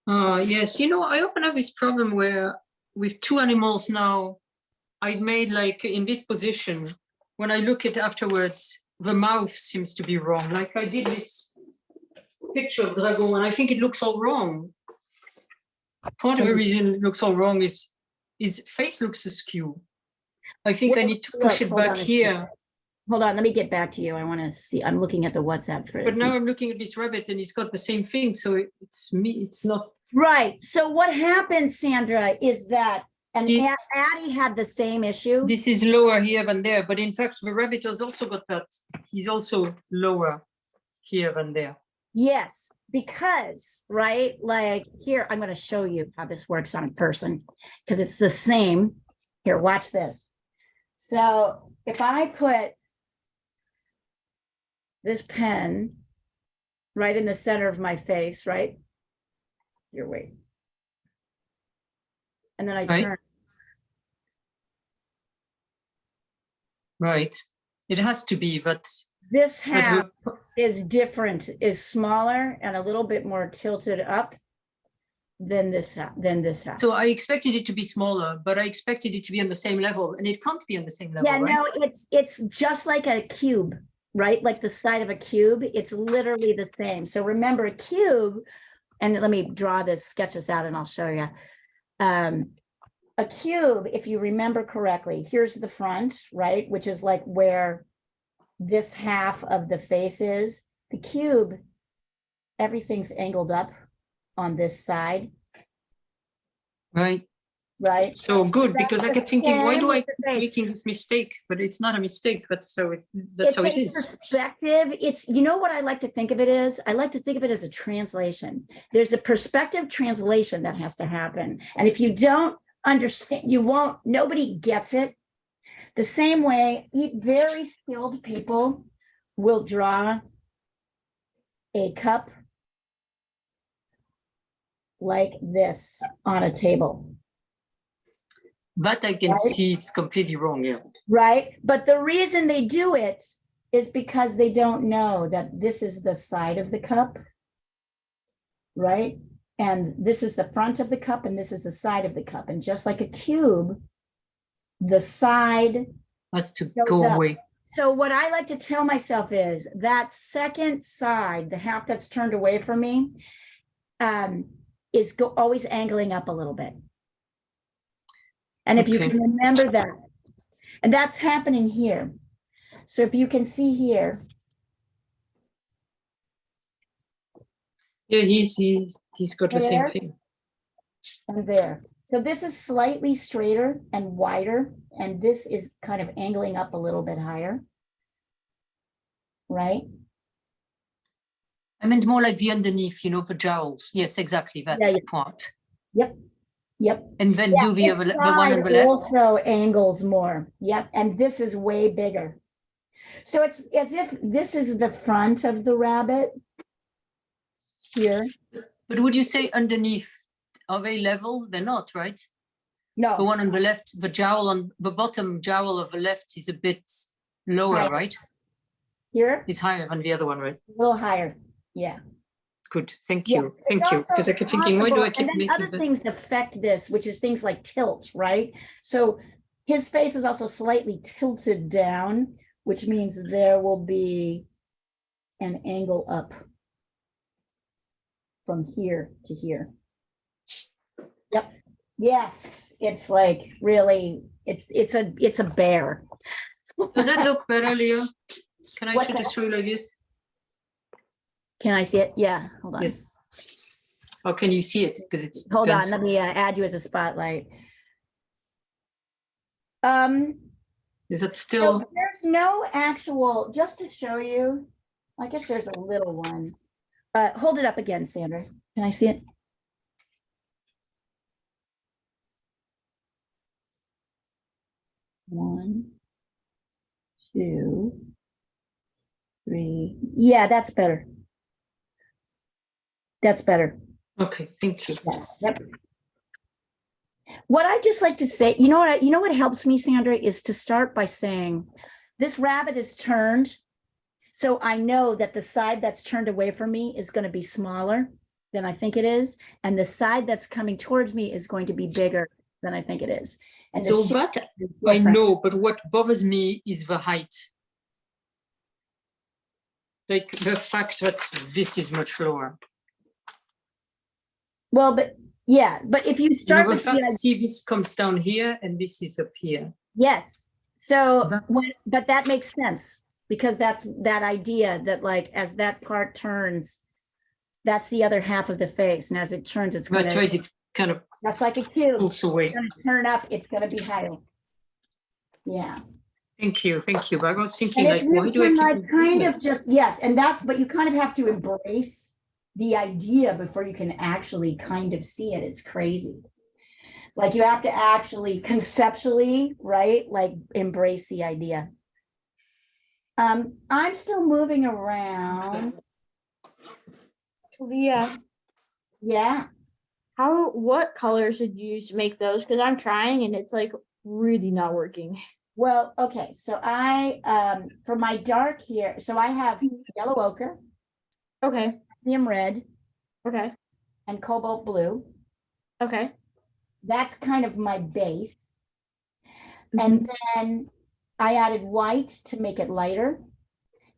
Yes, you know, I often have this problem where with two animals now, I've made like in this position, when I look at afterwards, the mouth seems to be wrong. Like I did this picture of Dragon and I think it looks all wrong. Part of the reason it looks all wrong is his face looks askew. I think I need to push it Hold back on a here. second. Hold on, let me get back to you. I want to see, I'm looking at the WhatsApp thread. But now I'm looking at this rabbit and he's got the same thing. So it's me, it's not. Right. So what happens, Sandra, is that, and Did- Addie had the same issue. This is lower here than there, but in fact, the rabbit has also got that. He's also lower here than there. Yes, because, right, like here, I'm going to show you how this works on a person because it's the same. Here, watch this. So if I put this pen right in the center of my face, right? Here, wait. And then I Right. turn. Right. It has to be, but This but half the- is different, is smaller and a little bit more tilted up than this half, so I expected it to be smaller, but I expected it to be on the same level, and it can't be on the same level, Yeah, right? no, it's just like a cube, right? Like the side of a cube. It's literally the same. So remember a cube, and let me draw this, sketch this out, and I'll show you. A cube, if you remember correctly, here's the front, right? Which is like where this half of the face is. The cube, everything's angled up on this side, Right. right? So good, That's because I the kept thinking, why same do I with the keep face. making this mistake? But it's not a mistake. That's how it A is. perspective. It's, you know what I like to think of it as? I like to think of it as a translation. There's a perspective translation that has to happen. And if you don't understand, you won't, nobody gets it. The same way, very skilled people will draw a cup like this on a table. But I can Right. see it's completely wrong. Yeah. Right? But the reason they do it is because they don't know that this is the side of the cup, right? And this is the front of the cup and this is the side of the cup. And just like a cube, the side Has to goes go up. away. So what I like to tell myself is that second side, the half that's turned away from me, is always angling up a little bit. And if you Okay. can remember that, and that's happening here. So if you can see here, Yeah, he's got the same There. thing. and there. So this is slightly straighter and wider, and this is kind of angling up a little bit higher. Right? I meant more like the underneath, you know, the jowls. Yes, exactly that Yeah, yeah. part. Yep. And then do the This other, the one on side the left. also angles more. Yep. And this is way bigger. So it's as if this is the front of the rabbit. here. But would you say underneath, are they level? They're not, right? The No, one on the left, the jowl on the bottom jowl of the left is a bit lower, Higher. right? here, It's higher than the other one, right? a little higher. Yeah. Good, thank Yeah, you, it's thank you. also Because I kept thinking, why do I possible- keep and then making other that? things affect this, which is things like tilt, right? So his face is also slightly tilted down, which means there will be an angle up from here to here. Yep. Yes, it's like really, it's a bear. Does that look better, Leo? Can I What should the- just show you like this? Can I see it? Yeah, hold on. Yes. Or can you see it? Because it's. Hold on, pencil. let me add you as a spotlight. Is that So still? there's no actual, just to show you, I guess there's a little one. Hold it up again, Sandra. Can I see it? One, two, three. Yeah, that's better. That's better. Okay, thank you. Yeah, yep. What I just like to say, you know what helps me, Sandra, is to start by saying, this rabbit is turned. So I know that the side that's turned away from me is going to be smaller than I think it is. And the side that's coming towards me is going to be bigger than I think it is. And the So shape that is I different. know, but what bothers me is the height. Like the fact that this is much lower. Well, but yeah, but if you You start know, the with fact, the, see, this comes down here and this is up here. yes. So, That's- but that makes sense because that's that idea that like, as that part turns, that's the other half of the face. And as it turns, it's That's gonna, right, it kind of just like a cube, pulls away. it's gonna turn up, it's gonna be higher. Yeah. Thank you, thank you. But I was And thinking it's like, why really do I been keep like kind doing of just, yes, and that's, but you kind of have to embrace the idea before you can actually kind of see it. It's crazy. Like you have to actually conceptually, right? Like embrace the idea. I'm still moving around. Leah, Yeah. what colors did you use to make those? Because I'm trying and it's like really not working. Well, okay. So for my dark here, so I have yellow ochre, Okay, medium red, okay, and cobalt blue. okay. That's kind of my base. Mm-hmm. And then I added white to make it lighter.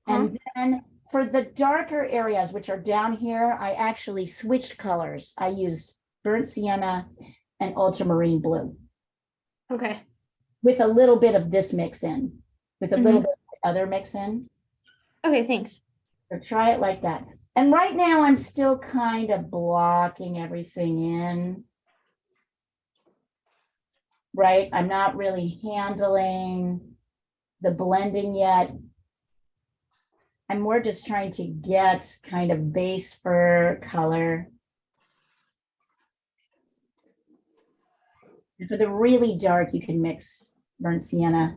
And then for the darker areas, which are down here, I actually switched colors. I used burnt sienna and ultramarine blue Okay. with a little bit of this mix in, with a little bit of the other mix in. Okay, thanks. So try it like that. And right now I'm still kind of blocking everything in. Right? I'm not really handling the blending yet. I'm more just trying to get kind of base fur color. And for the really dark, you can mix burnt sienna.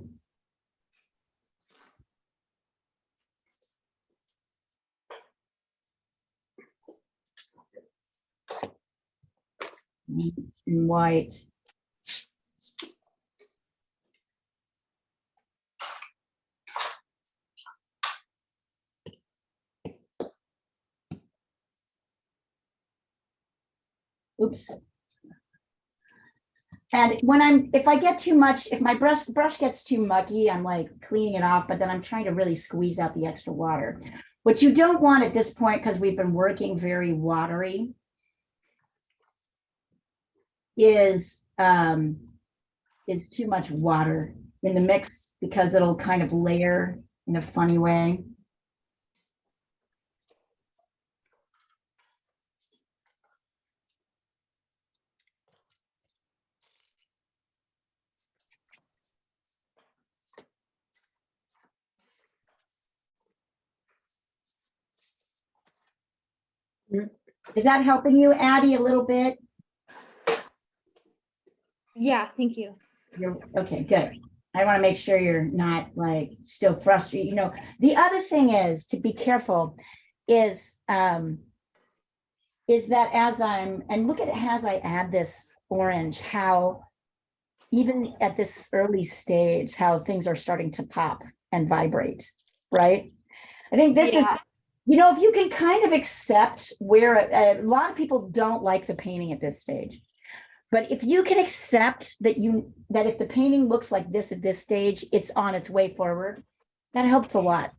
And white. Oops. And if I get too much, if my brush gets too mucky, I'm like cleaning it off, but then I'm trying to really squeeze out the extra water. What you don't want at this point, because we've been working very watery, is too much water in the mix because it'll kind of layer in a funny way. Is that helping you, Addie, a little bit? Yeah, thank you. You're okay, good. I want to make sure you're not like still frustrated. You know, the other thing is to be careful is is that and look at as I add this orange, how even at this early stage, how things are starting to pop and vibrate, right? I think this is, Yeah. if you can kind of accept where a lot of people don't like the painting at this stage. But if you can accept that if the painting looks like this at this stage, it's on its way forward, that helps a lot.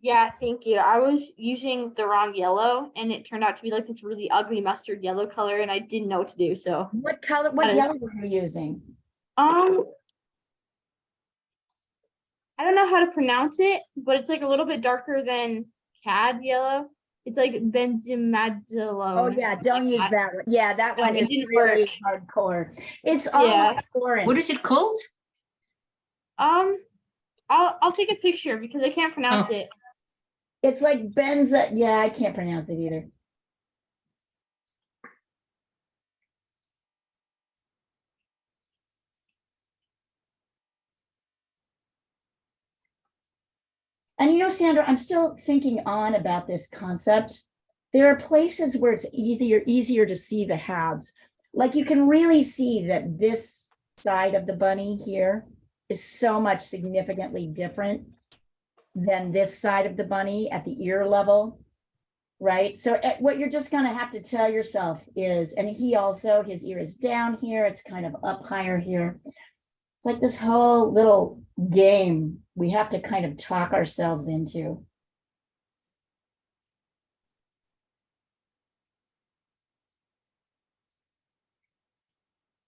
Yeah, thank you. I was using the wrong yellow and it turned out to be like this really ugly mustard yellow color and I didn't know what to do. So What color, That what is- yellow are you using? I don't know how to pronounce it, but it's like a little bit darker than cad yellow. It's like benzimadilone. Oh yeah, don't use that one. Yeah, that one it is didn't really work. hardcore. It's Yeah. almost orange. What is it called? I'll take a picture because I can't pronounce Oh. it. It's like benza. Yeah, I can't pronounce it either. And Sandra, I'm still thinking on about this concept. There are places where it's easier to see the halves. Like you can really see that this side of the bunny here is so much significantly different than this side of the bunny at the ear level, right? So what you're just gonna have to tell yourself is, and his ear is down here, it's kind of up higher here. It's like this whole little game we have to kind of talk ourselves into.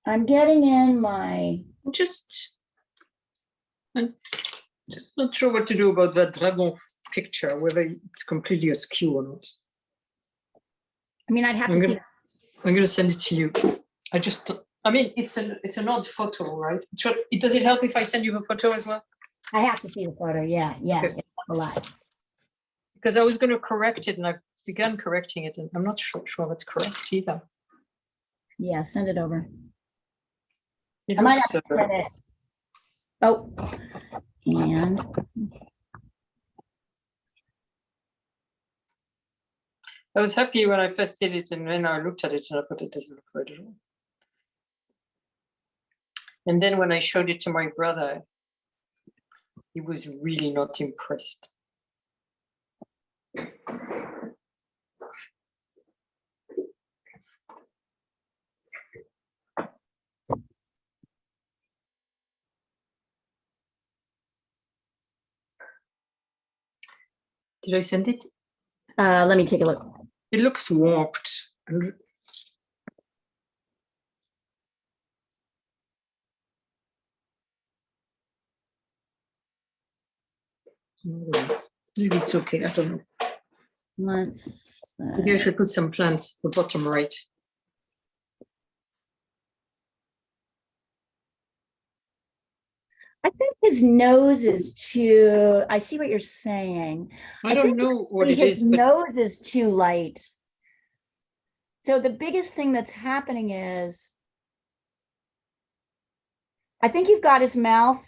I'm getting in my, I'm just not sure what to do about that dragon picture, whether it's completely askew or not. I'd have to see. I'm gonna send it to you. It's an odd photo, right? Does it help if I send you a photo as well? I have to see the photo. Yeah, Okay. it's a lot. Because I was going to correct it and I've begun correcting it and I'm not sure that's correct either. Yeah, send it over. It I might looks, have to print it. Oh, and I was happy when I first did it and then I looked at it and I thought it doesn't look right at all. And then when I showed it to my brother, he was really not impressed. Did I send it? let me take a look. It looks warped. Maybe it's okay. I don't know. Let's. Maybe I should put some plants at the bottom right. I think his nose is too. I see what you're saying. I don't think know what actually it his is, but nose is too light. So the biggest thing that's happening is, I think you've got his mouth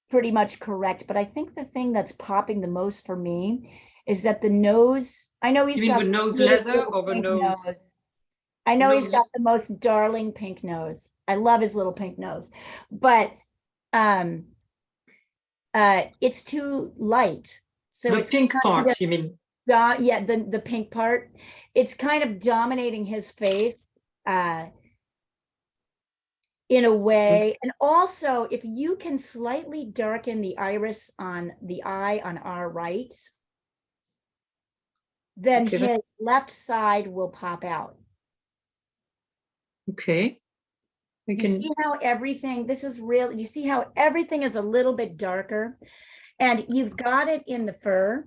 pretty much correct, but I think the thing that's popping the most for me is that the nose, I know he's you mean got with nose really leather little or the pink nose? I know he's nose- got the most darling pink nose. I love his little pink nose, but it's too light. So The it's pink kind part, of you mean? yeah, the pink part. It's kind of dominating his face in a way. And also, if you can slightly darken the iris on the eye on our right, then Okay, his left side will pop out. Okay. I You can. see how everything, this is real, you see how everything is a little bit darker, and you've got it in the fur,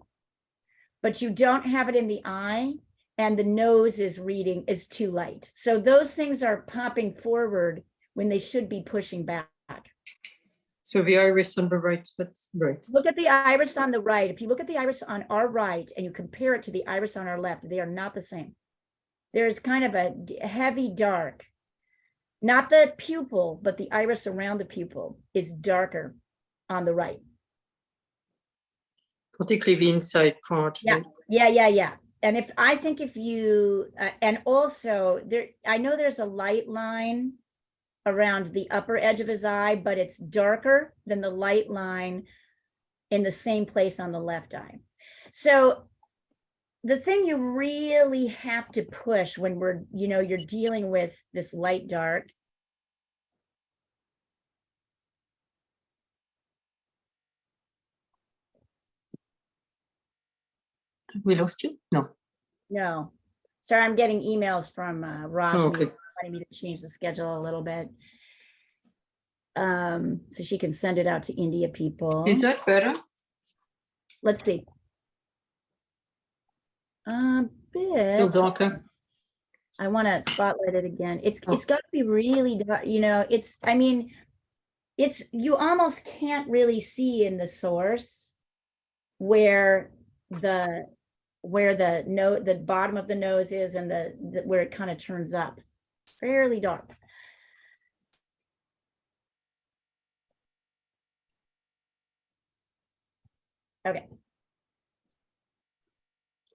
but you don't have it in the eye, and the nose is too light. So those things are popping forward when they should be pushing back. So the iris on the right, that's right. Look at the iris on the right. If you look at the iris on our right and you compare it to the iris on our left, they are not the same. There's kind of a heavy dark. Not the pupil, but the iris around the pupil is darker on the right. particularly the inside part. Yeah. Yeah. And I think if you, and also there, I know there's a light line around the upper edge of his eye, but it's darker than the light line in the same place on the left eye. So the thing you really have to push when you're dealing with this light dark. We lost you? No. No, sorry, I'm getting emails from Rosh Oh, okay. wanting me to change the schedule a little bit. So she can send it out to India people. Is that better? Let's see. Still Bit. darker? I want to spotlight it again. It's Oh. got to be really dark, I mean, you almost can't really see in the source where the bottom of the nose is and where it kind of turns up. Fairly dark. Okay,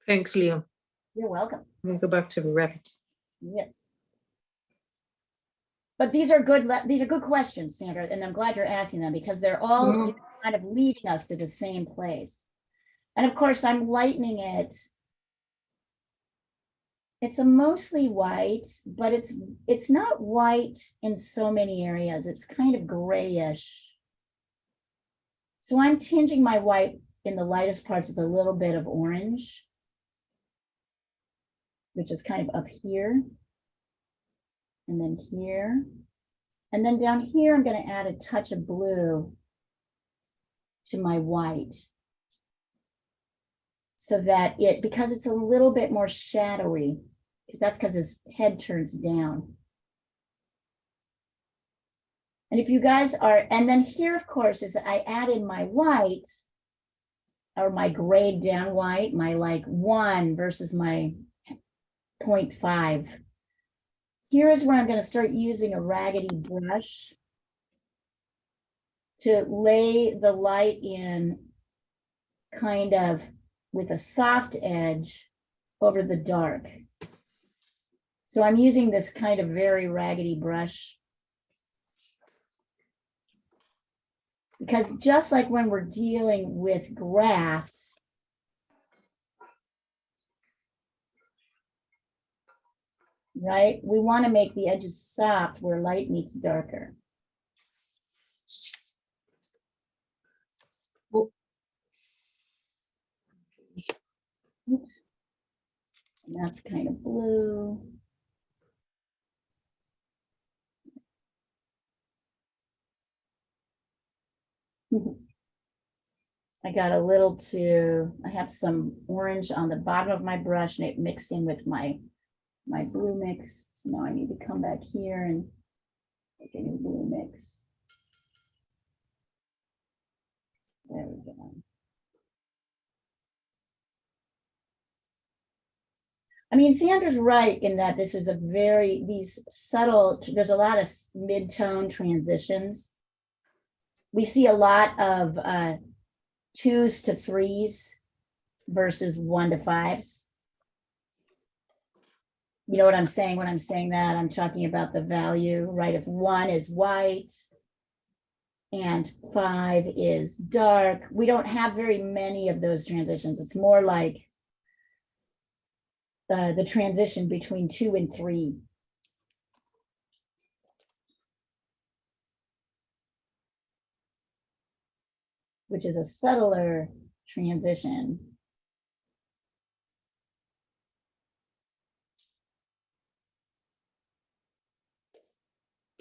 Thanks, Leo. you're welcome. We'll go back to the rabbit. Yes. But these are good questions, Sandra, and I'm glad you're asking them because they're all Mhm. kind of leading us to the same place. And of course, I'm lightening it. It's a mostly white, but it's not white in so many areas. It's kind of grayish. So I'm tinging my white in the lightest parts with a little bit of orange, which is kind of up here. And then here. And then down here, I'm going to add a touch of blue to my white. So that because it's a little bit more shadowy, that's because his head turns down. And if you guys and then here, of course, is I add in my white or my grayed down white, my like 1 versus my 0.5. Here is where I'm going to start using a raggedy brush to lay the light in kind of with a soft edge over the dark. So I'm using this kind of very raggedy brush. Because just like when we're dealing with grass, right? We want to make the edges soft where light meets darker. Oops. And that's kind of blue. I got a little I have some orange on the bottom of my brush and it mixed in with my blue mix. So now I need to come back here and make a new blue mix. There we go. I mean, Sandra's right in that this is these subtle, there's a lot of mid-tone transitions. We see a lot of 2s to 3s versus 1 to 5s. You know what I'm saying when I'm saying that? I'm talking about the value, right? If 1 is white and 5 is dark, we don't have very many of those transitions. It's more like the transition between 2 and 3. Which is a subtler transition.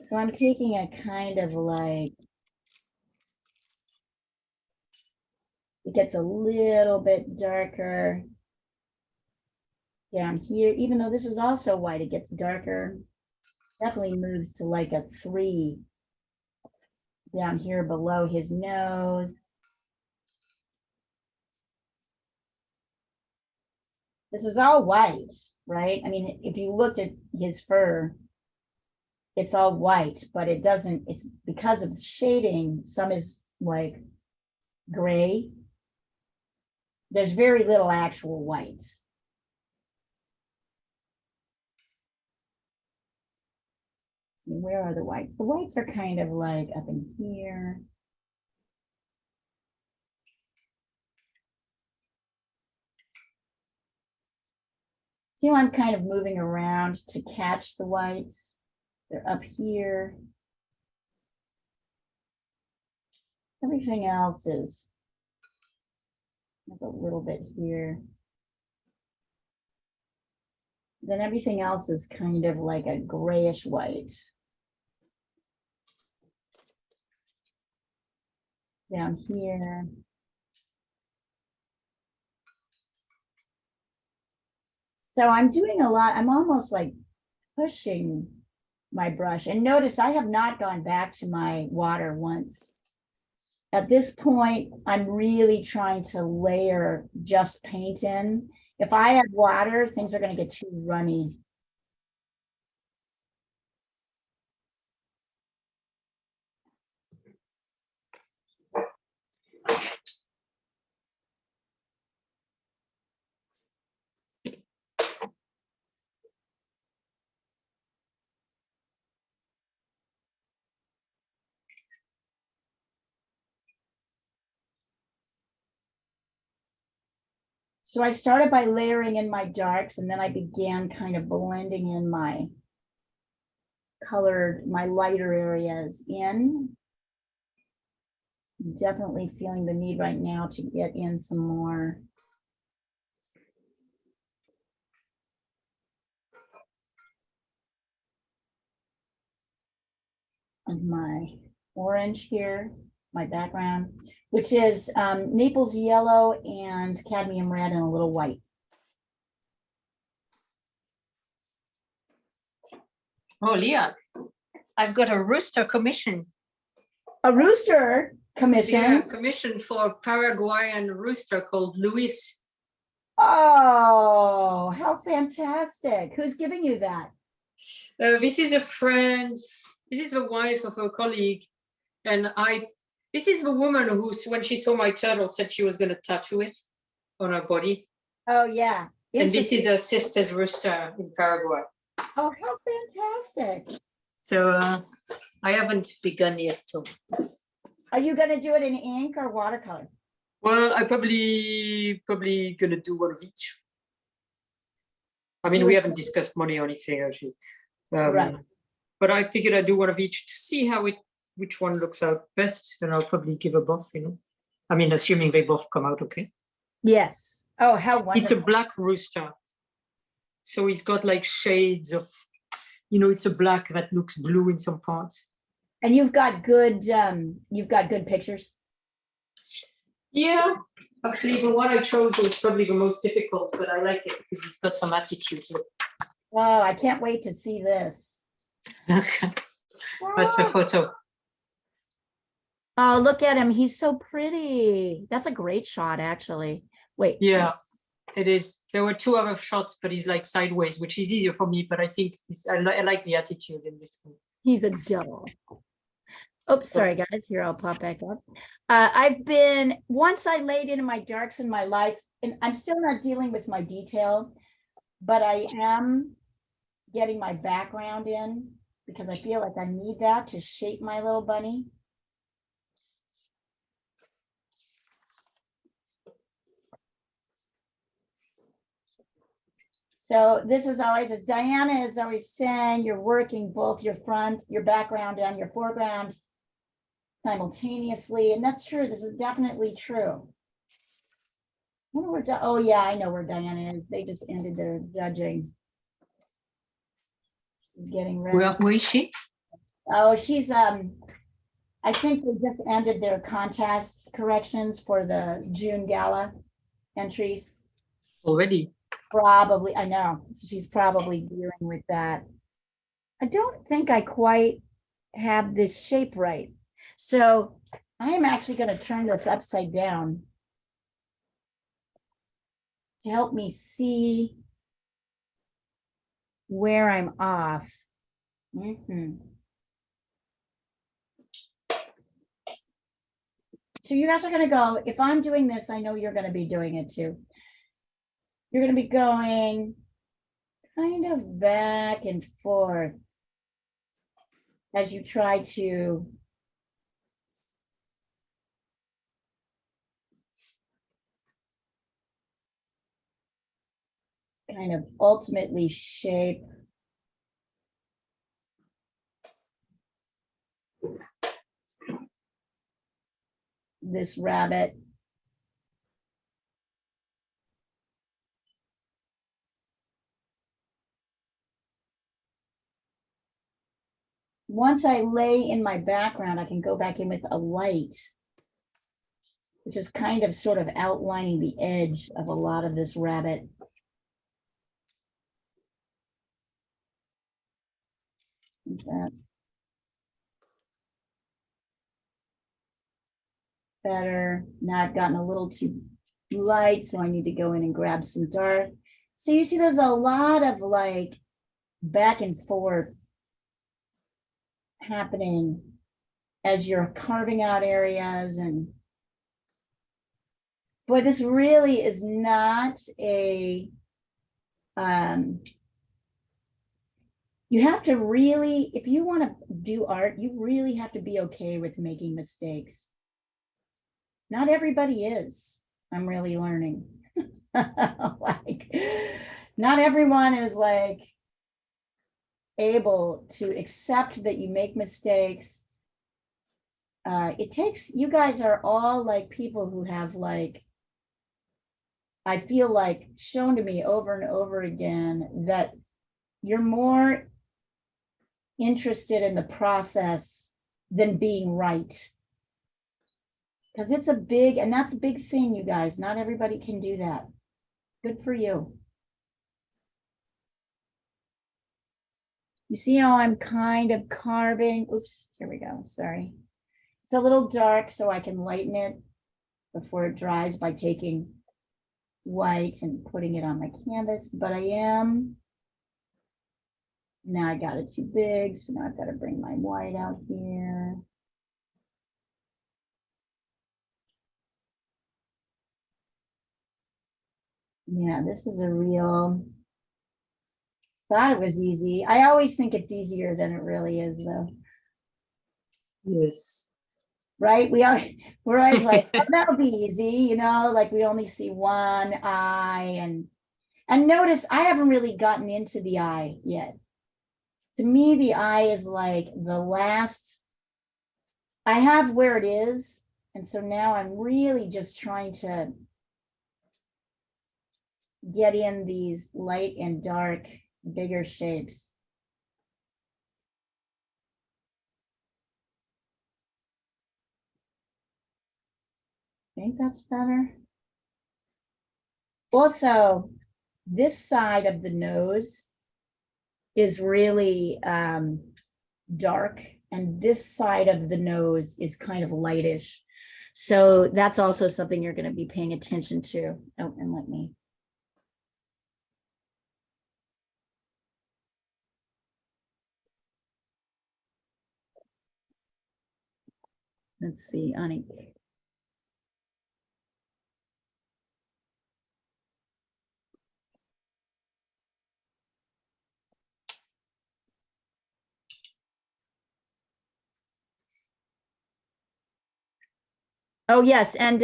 So I'm taking a kind of like, it gets a little bit darker down here, even though this is also white, it gets darker. Definitely moves to like a 3 down here below his nose. This is all white, right? I mean, if you looked at his fur, it's all white, but it's because of the shading, some is like gray. there's very little actual white. Where are the whites? The whites are kind of like up in here. See how I'm kind of moving around to catch the whites? They're up here. Everything else is, there's a little bit here. Then everything else is kind of like a grayish white. Down here. So I'm doing a lot, I'm almost like pushing my brush. And notice I have not gone back to my water once. At this point, I'm really trying to layer just paint in. If I add water, things are going to get too runny. So I started by layering in my darks, and then I began kind of blending in my colored, my lighter areas in. Definitely feeling the need right now to get in some more. Of my orange here, my background, which is Naples yellow and cadmium red and a little white. Oh, Leah, I've got a rooster commission. A rooster commission. Yeah, commission for a Paraguayan rooster called Luis. Oh, how fantastic. Who's giving you that? This is a friend. This is the wife of a colleague. And this is the woman who, when she saw my turtle, said she was going to tattoo it on her body. Oh, yeah. And this is her sister's rooster in Paraguay. Oh, how fantastic. So I haven't begun yet. So. Are you going to do it in ink or watercolor? Well, I probably going to do one of each. I mean, we haven't discussed money or anything, actually. Right. But I figured I'd do one of each to see how which one looks out best. Then I'll probably give a both, you know. I mean, assuming they both come out okay. Yes. Oh, how wonderful. It's a black rooster. So he's got like shades of, you know, it's a black that looks blue in some parts. And you've got good pictures. Yeah, actually, the one I chose was probably the most difficult, but I like it because he's got some attitude. Oh, I can't wait to see this. That's the photo. Oh, look at him. He's so pretty. That's a great shot, actually. Wait. Yeah, it is. There were two other shots, but he's like sideways, which is easier for me. But I think I like the attitude in this one. He's a doll. Oops, sorry, guys. Here, I'll pop back up. Once I laid in my darks and my lights, and I'm still not dealing with my detail, but I am getting my background in because I feel like I need that to shape my little bunny. So this is always, as Diana is always saying, you're working both your front, your background, and your foreground simultaneously. And that's true. This is definitely true. I wonder where oh yeah, I know where Diana is. They just ended their judging. She's getting ready. Where is she? Oh, she's I think they just ended their contest corrections for the June gala entries. Already. Probably, I know. She's probably dealing with that. I don't think I quite have this shape right. So I am actually going to turn this upside down to help me see where I'm off. So you guys are gonna go, if I'm doing this, I know you're gonna be doing it too. You're gonna be going kind of back and forth as you try to kind of ultimately shape this rabbit. Once I lay in my background, I can go back in with a light, which is kind of sort of outlining the edge of a lot of this rabbit. That's better. Now I've gotten a little too light, so I need to go in and grab some dark. So you see, there's a lot of like back and forth happening as you're carving out areas. And boy, this really is not a, you have to really, if you want to do art, you really have to be okay with making mistakes. Not everybody is. I'm really learning. Like, not everyone is like able to accept that you make mistakes. It takes, you guys are all like people who have like, I feel like shown to me over and over again that you're more interested in the process than being right. Because it's a big, and that's a big thing, you guys. Not everybody can do that. Good for you. You see how I'm kind of carving? Oops, here we go. Sorry. It's a little dark, so I can lighten it before it dries by taking white and putting it on my canvas. But I am, now I got it too big, so now I've got to bring my white out here. Yeah, this is a real, thought it was easy. I always think it's easier than it really is, though. Yes. Right? We're always like, oh, that'll be easy, you know, like we only see one eye. And notice I haven't really gotten into the eye yet. To me, the eye is like the last, I have where it is. And so now I'm really just trying to get in these light and dark, bigger shapes. I think that's better. Also, this side of the nose is really dark, and this side of the nose is kind of lightish. So that's also something you're going to be paying attention to. Oh, and let me. Let's see, Ani. Oh, yes, and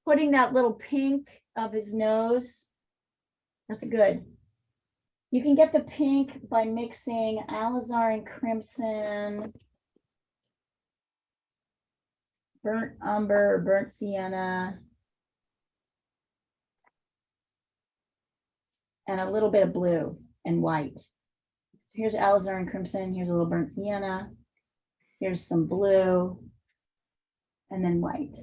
putting that little pink of his nose, that's good. You can get the pink by mixing alizarin crimson, burnt umber, or burnt sienna, and a little bit of blue and white. So here's alizarin crimson, here's a little burnt sienna, here's some blue, and then white.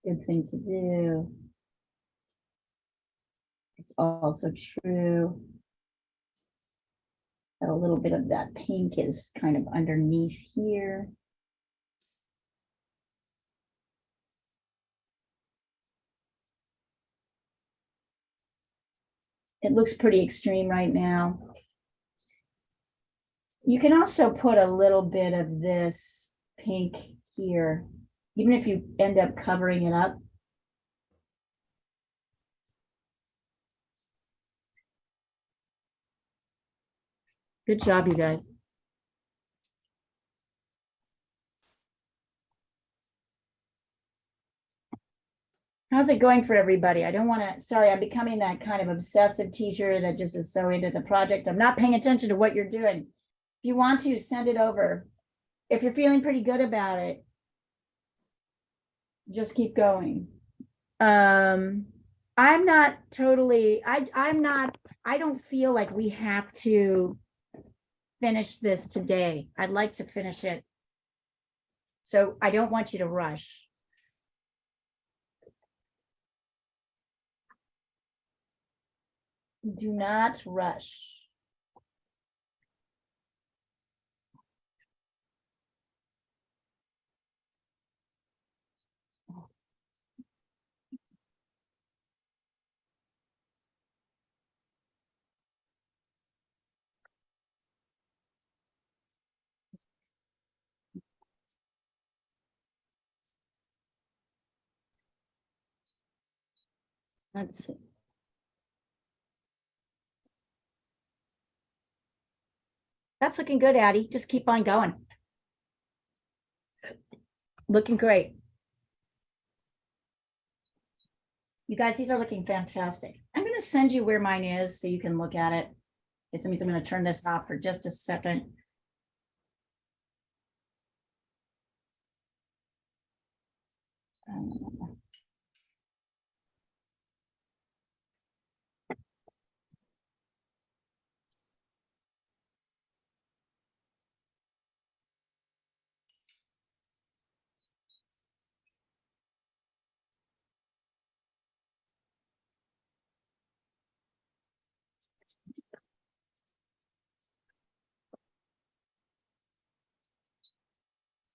Good thing to do. It's also true that a little bit of that pink is kind of underneath here. It looks pretty extreme right now. You can also put a little bit of this pink here, even if you end up covering it up. Good job, you guys. How's it going for everybody? I don't want to, sorry, I'm becoming that kind of obsessive teacher that just is so into the project. I'm not paying attention to what you're doing. If you want to, send it over. If you're feeling pretty good about it, just keep going. I'm not totally, I don't feel like we have to finish this today. I'd like to finish it. So I don't want you to rush. Do not rush. Let's see. That's looking good, Addie. Just keep on going. Looking great. You guys, these are looking fantastic. I'm going to send you where mine is so you can look at it. This means I'm going to turn this off for just a second.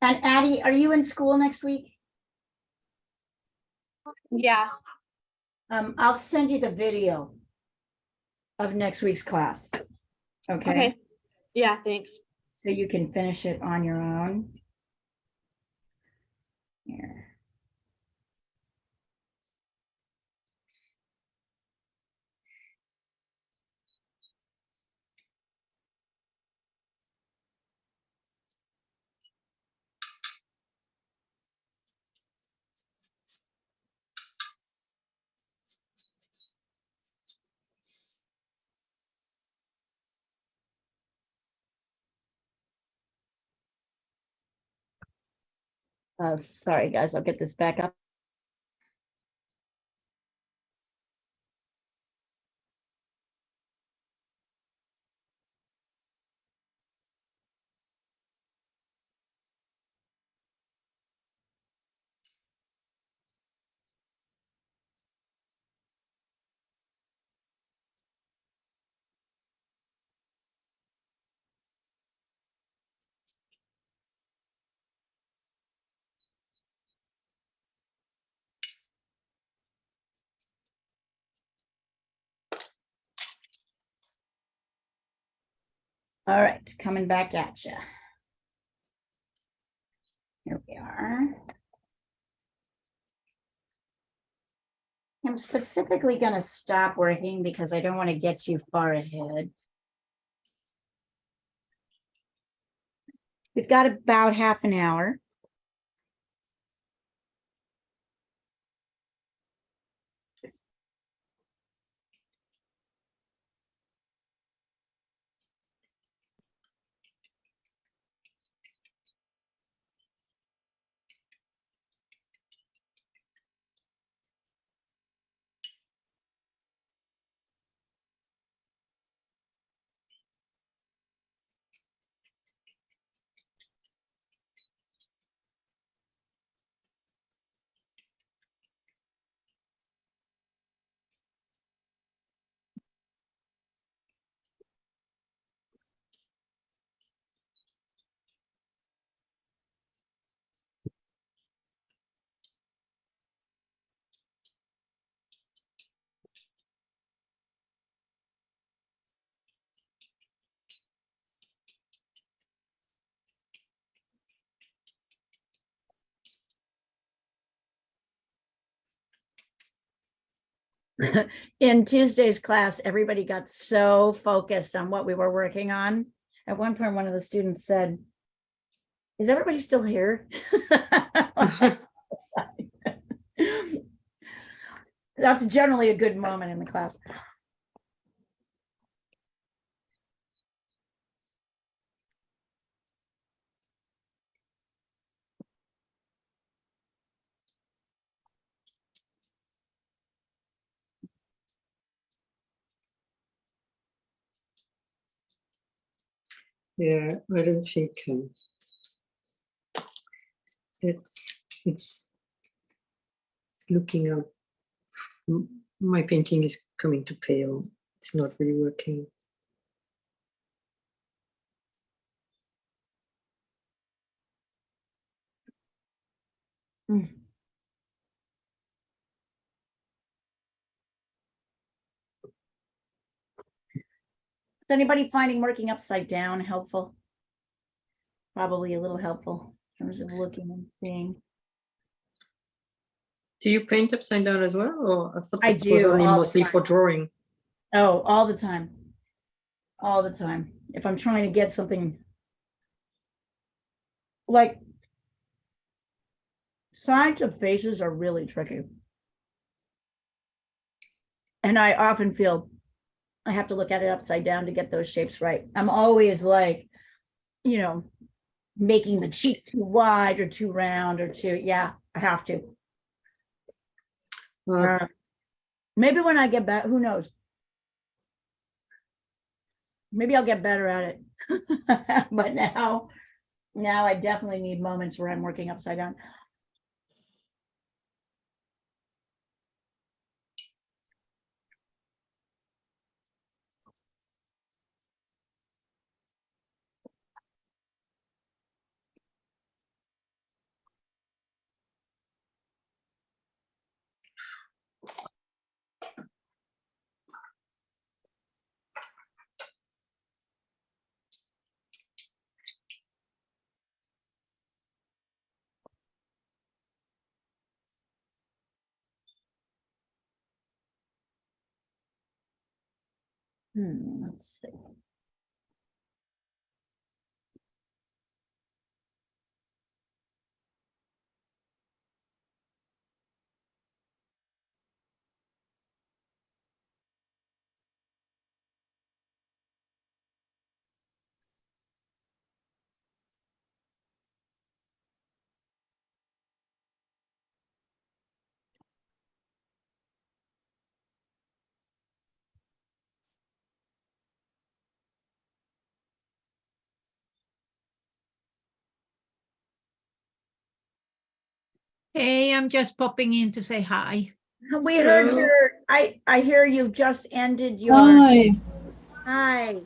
And Addie, are you in school next week? Yeah. I'll send you the video of next week's class. Okay. Okay. Yeah, thanks. So you can finish it on your own. Here. Sorry, guys, I'll get this back up. All right, coming back at you. Here we are. I'm specifically going to stop working because I don't want to get you far ahead. We've got about half an hour. in Tuesday's class, everybody got so focused on what we were working on. At one point, one of the students said, "Is everybody still here?" That's generally a good moment in the class. Yeah, I don't think it's looking up. My painting is coming to pale. It's not really working. Is anybody finding working upside down helpful? Probably a little helpful in terms of looking and seeing. Do you paint upside down as well, or I thought I this was do, only all the mostly time. for drawing? Oh, all the time. All the time. If I'm trying to get something like sides of faces are really tricky. And I often feel I have to look at it upside down to get those shapes right. I'm always like, you know, making the cheek too wide or too round or too, yeah, I have to. Maybe when I get back, who knows? Maybe I'll get better at it. But now I definitely need moments where I'm working upside down. Let's see. Hey, I'm just popping in to say hi. We heard Hello. your, I hear you've just ended your, Hi. hi.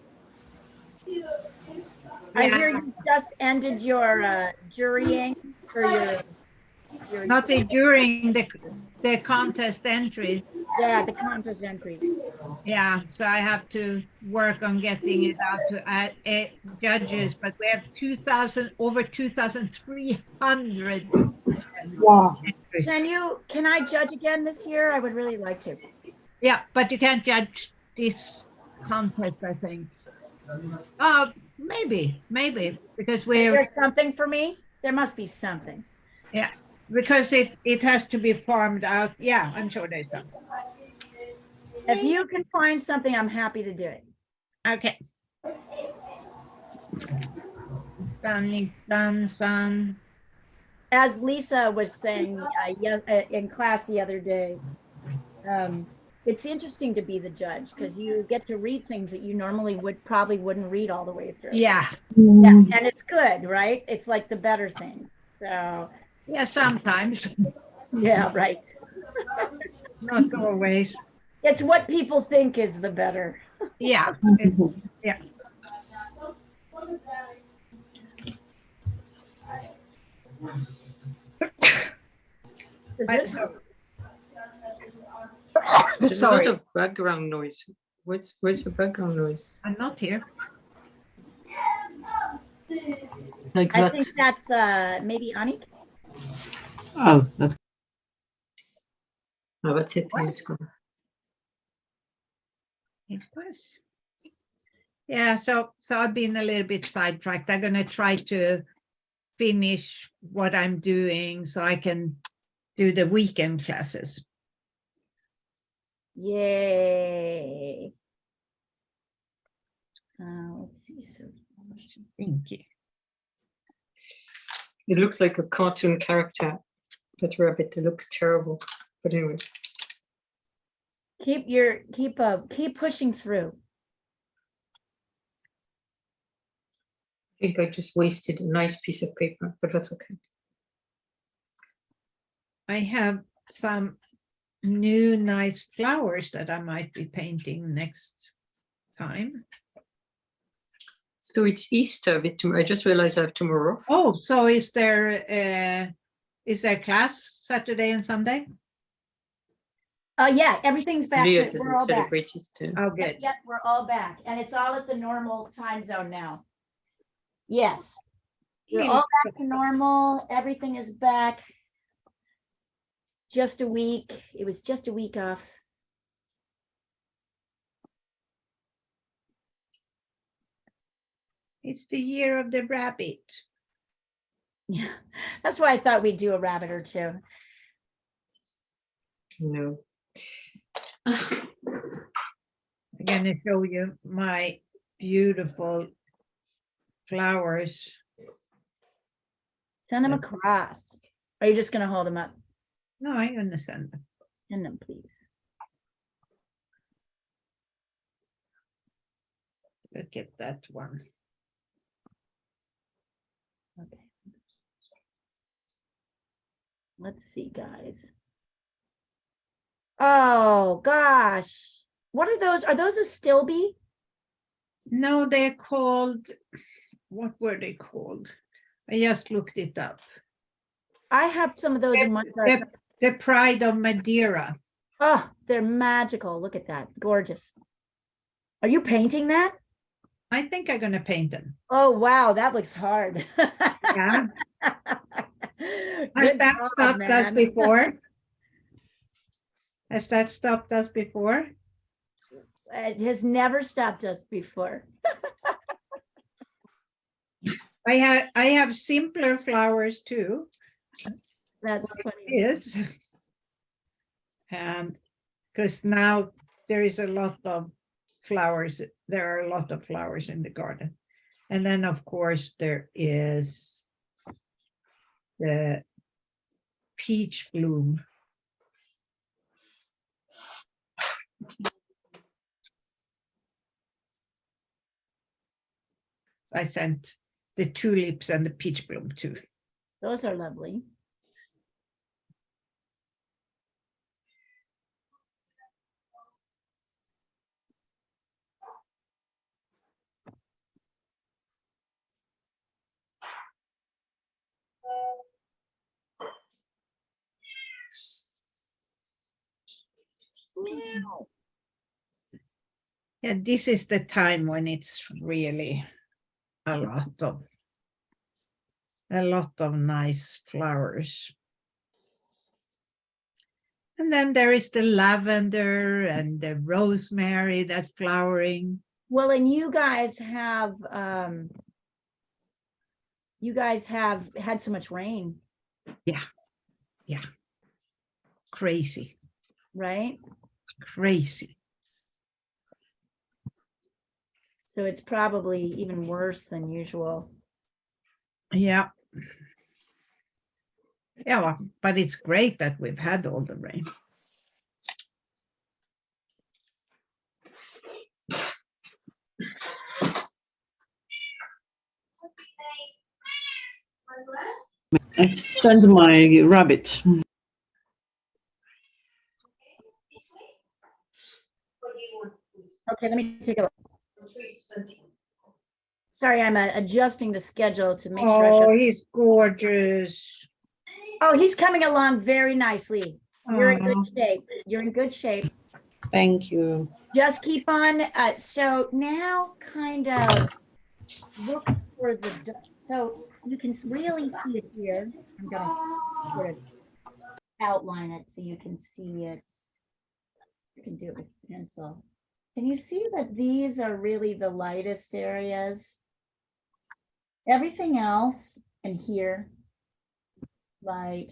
I hear you just ended your jurying or your, Not during the contest entry. yeah, the contest entry. Yeah, so I have to work on getting it out to judges, but we have over 2,300 Wow. entries. Can I judge again this year? I would really like to. Yeah, but you can't judge this contest, I think. Maybe, because Is we're, there something for me? There must be something. yeah, because it has to be farmed out. Yeah, I'm sure there's something. If you can find something, I'm happy to do it. Okay. Sun is sun. As Lisa was saying in class the other day, it's interesting to be the judge because you get to read things that you normally wouldn't read all the way through. Yeah. Yeah, and it's good, right? It's like the better thing. So Yeah, sometimes. yeah, right. Not always. It's what people think is the better. Yeah. Yeah. Is it? There's a lot Sorry, of background noise. Where's the background noise? I'm not here. Like I what? think that's maybe Anik. Oh, that's Oh, that's it. Yeah, it's gone. It was. Yeah, so I've been a little bit sidetracked. I'm gonna try to finish what I'm doing so I can do the weekend classes. Yay. Let's see. So Thank you. It looks like a cartoon character. That rabbit, it looks terrible. But anyway, keep pushing through. I think I just wasted a nice piece of paper, but that's okay. I have some new nice flowers that I might be painting next time. So it's Easter. I just realized I have tomorrow off. Oh, so is there class Saturday and Sunday? Yeah, everything's back. Leah We're doesn't all back. celebrate Easter. Oh, Yep, good. yep, we're all back, and it's all at the normal time zone now. Yes, we're all back to normal. Everything is back. Just a week. It was just a week off. It's the year of the rabbit. Yeah, that's why I thought we'd do a rabbit or two. No. I'm gonna show you my beautiful flowers. Send them Yeah. across. Are you just gonna hold them up? No, I understand. Send them, please. Look at that one. Okay. Let's see, guys. Oh gosh, what are those? Are those a stilby? No, they're called, what were they called? I just looked it up. I have some of those in my garden. The Pride of Madeira. Oh, they're magical. Look at that. Gorgeous. Are you painting that? I think I'm gonna paint them. Oh, wow. That looks hard. Yeah. Has Good that job, stopped us man. before? Has that stopped us before? It has never stopped us before. I have simpler flowers too. That's funny. Yes. And because now there is a lot of flowers, there are a lot of flowers in the garden. And then of course there is the peach bloom. I sent the tulips and the peach bloom too. Those are lovely. Yeah, this is the time when it's really a lot of nice flowers. And then there is the lavender and the rosemary that's flowering. Well, and you guys have had so much rain, Crazy, right? crazy. So it's probably even worse than usual. Yeah. Yeah, well, but it's great that we've had all the rain. I've sent my rabbit. Okay, let me take a look. Sorry, I'm adjusting the schedule to make sure. Oh, he's gorgeous. Oh, he's coming along very nicely. You're in Aw. good shape. You're in good shape. Thank you. Just keep on. So now kind of look for the, so you can really see it here. I'm gonna sort of outline it so you can see it. You can do it with pencil. Can you see that these are really the lightest areas? Everything else, and here, light,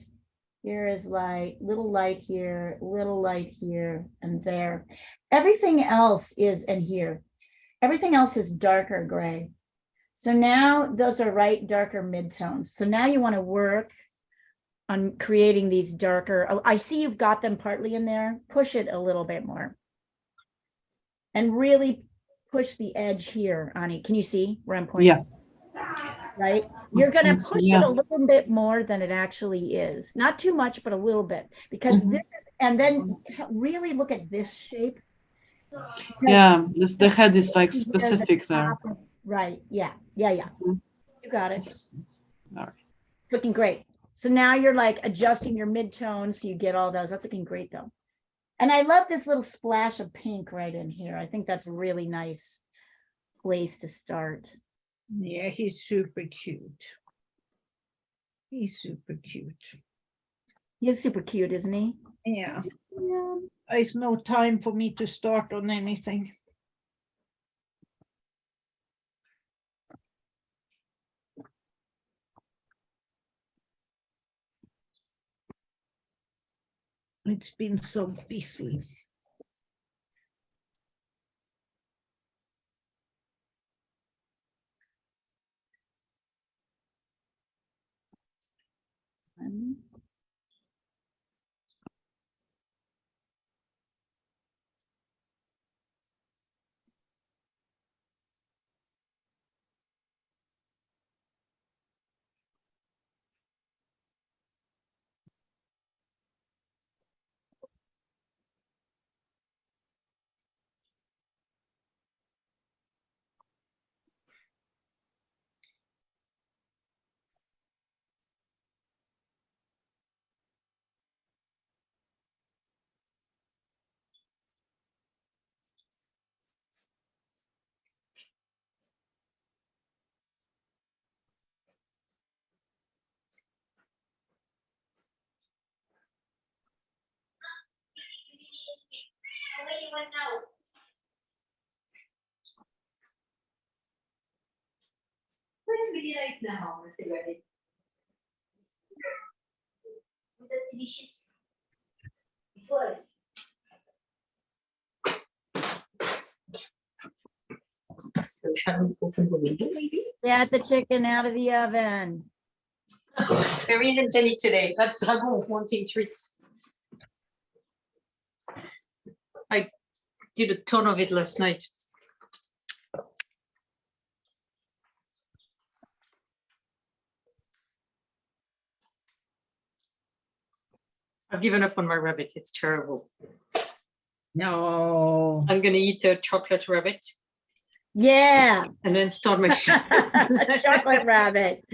here is light, little light here, little light here, and there. Everything else is, and here, everything else is darker gray. So now those are right darker midtones. So now you want to work on creating these darker, oh, I see you've got them partly in there. Push it a little bit more. And really push the edge here, Ani. Can you see where I'm pointing? Yeah. Right? You're going to think so, push yeah. it a little bit more than it actually is. Not too much, but a little bit. Because Mhm. this is, and then really look at this shape. Yeah, the head is like Where the specific there. top of- Right. Yeah. Yeah. Yeah. Mhm. You got it. It's- all right. It's looking great. So now you're like adjusting your midtones so you get all those. That's looking great though. And I love this little splash of pink right in here. I think that's a really nice place to start. Yeah, he's super cute. He's super cute. He's super cute, isn't he? Yeah, Yeah. there's no time for me to start on anything. It's been so busy. So shall we open the window maybe? Get the chicken out of the oven. There isn't any today. That's Dragon wanting treats. I did a ton of it last night. I've given up on my rabbit. It's terrible. No. I'm gonna eat a chocolate rabbit Yeah. and then start my Chocolate rabbit.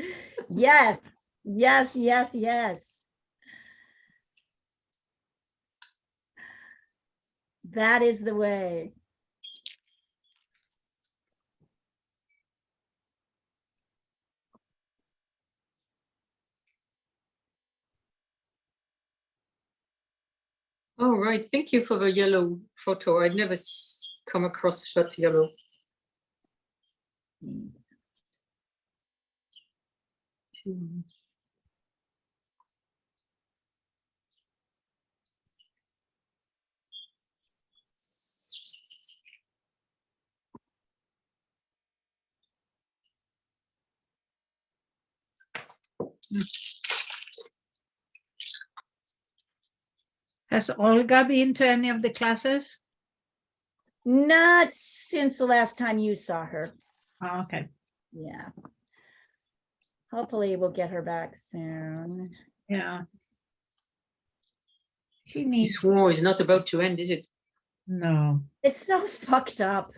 Yes. Yes, yes, yes. That is the way. Oh, right. Thank you for the yellow photo. I'd never come across that yellow. Has Olga been to any of the classes? Not since the last time you saw her. Oh, okay. Yeah. Hopefully we'll get her back soon. Yeah. She This needs, war is not about to end, is it? no. It's so fucked up.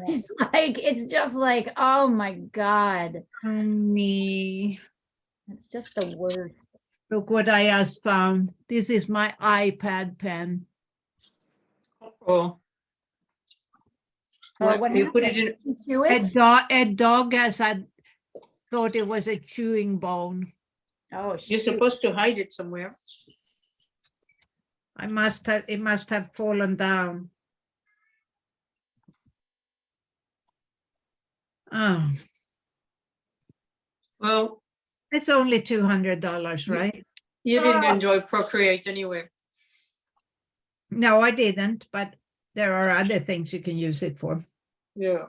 It's like, it's just like, oh my God. Me. It's just the worst. Look what I just found. This is my iPad pen. Oh, Oh, what you put it happened? in. To it? A dog has thought it was a chewing bone. Oh, You're shoot. supposed to hide it somewhere. It must have fallen down. Oh, Well, it's only $200, right? you didn't Oh. enjoy Procreate anyway. No, I didn't, but there are other things you can use it for. Yeah.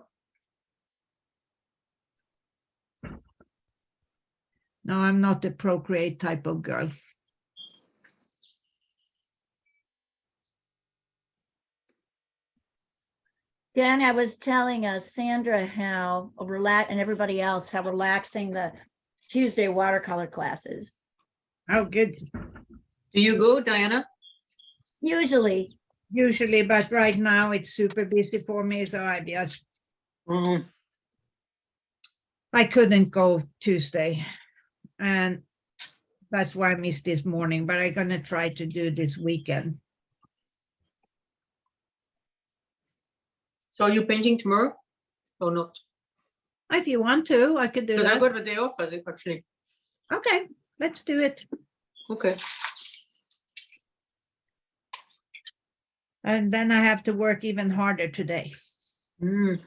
No, I'm not the Procreate type of girl. Dan, I was telling Sandra how and everybody else how relaxing the Tuesday watercolor classes. Oh, good. Do you go, Diana? Usually, Usually, but right now it's super busy for me, so I just Mhm. I couldn't go Tuesday, and that's why I missed this morning. But I'm gonna try to do this weekend. So are you painting tomorrow or not? If you want to, I could do Because I that. got the day off, as it actually. Okay, let's do it. Okay. And then I have to work even harder today. Mm.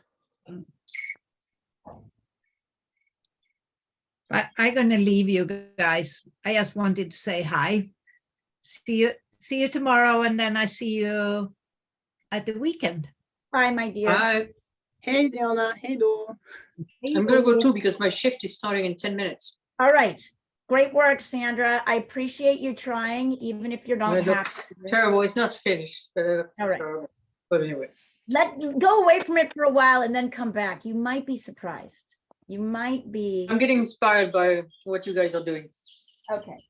But I'm gonna leave you guys. I just wanted to say hi. See you tomorrow, and then I see you at the weekend. bye, my dear. Bye. Hey, Diana. Hey, Dor. I'm gonna go too because my shift is starting in 10 minutes. All right. Great work, Sandra. I appreciate you trying, even if you're not Well, happy. that's terrible. It's not finished. But All right. terrible. But anyway. Go away from it for a while and then come back. You might be surprised. You might be. I'm getting inspired by what you guys are doing. Okay.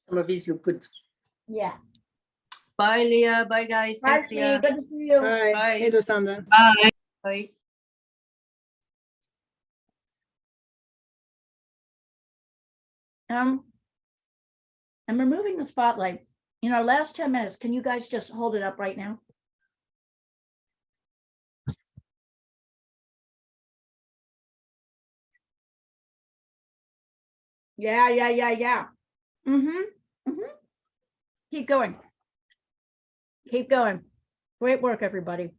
Some of these look good. Yeah. Bye, Leah. Bye, guys. Bye, Thanks, Steve. Leah. Good to see you. Bye. Bye. Hey, Sandra. Bye. I'm removing the spotlight. In our last 10 minutes, can you guys just hold it up right now? Yeah. Keep going. Keep going. Great work, everybody.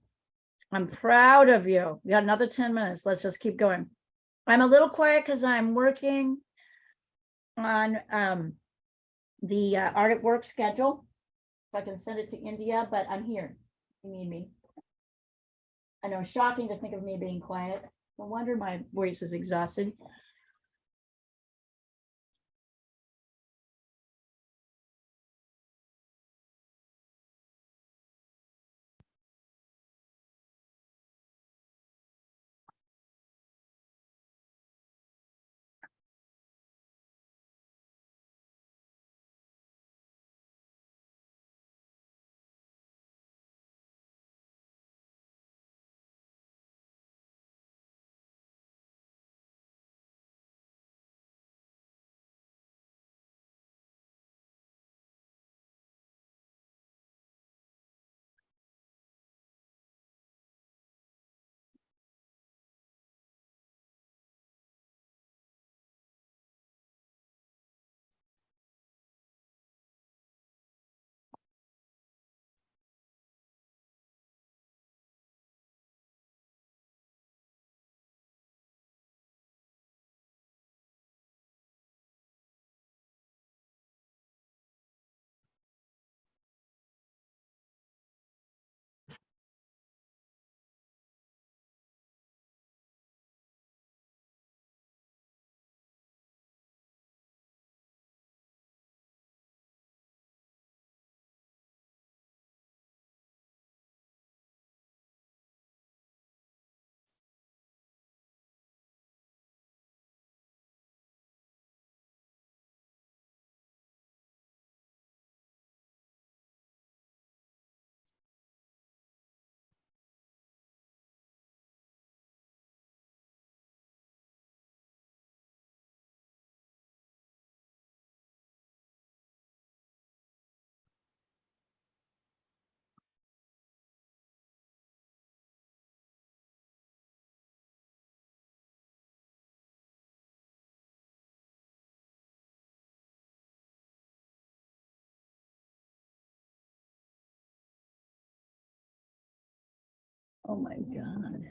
I'm proud of you. You got another 10 minutes. Let's just keep going. I'm a little quiet because I'm working on the art at work schedule. So I can send it to India, but I'm here. You need me. I know, shocking to think of me being quiet. No wonder my voice is exhausted. Oh my God.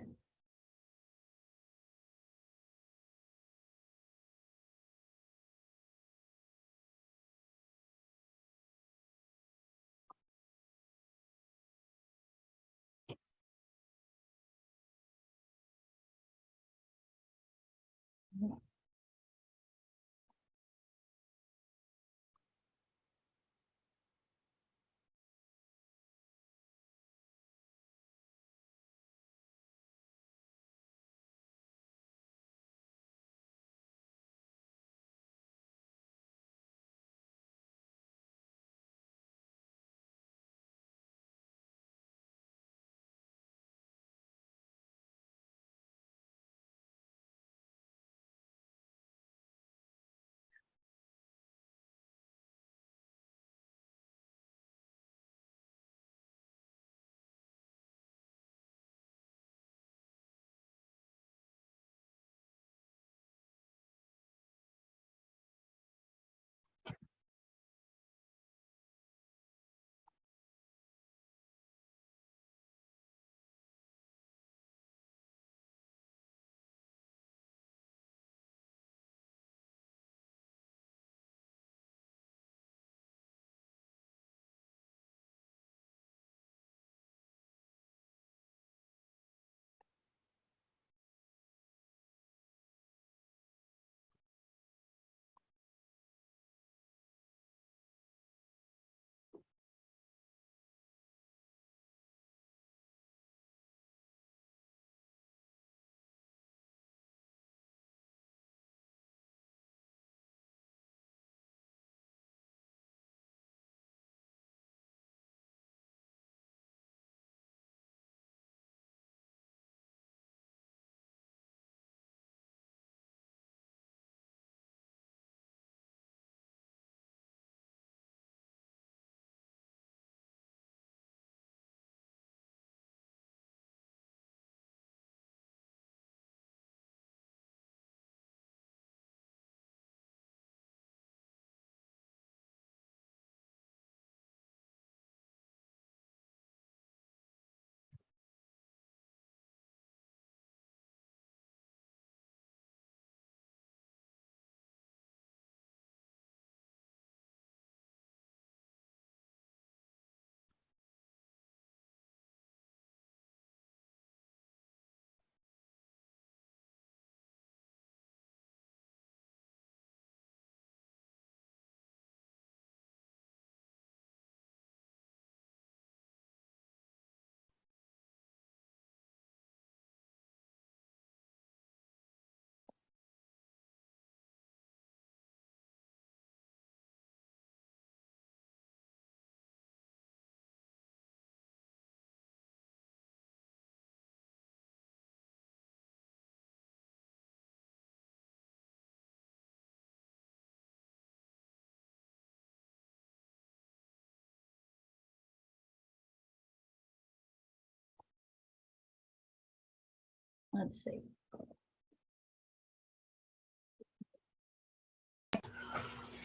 Let's see.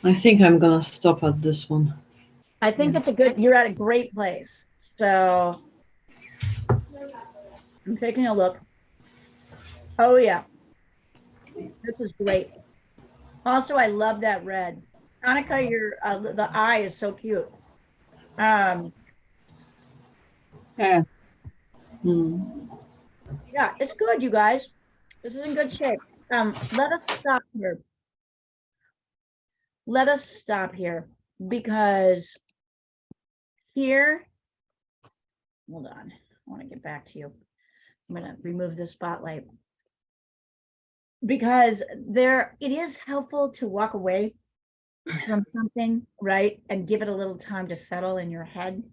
I think I'm gonna stop at this one. I think it's you're at a great place. So I'm taking a look. Oh yeah, this is great. Also, I love that red. Annika, your the eye is so cute. Yeah. Yeah, it's good, you guys. This is in good shape. Let us stop here. Let us stop here because here, hold on. I want to get back to you. I'm going to remove the spotlight because it is helpful to walk away from something, right? And give it a little time to settle in your head.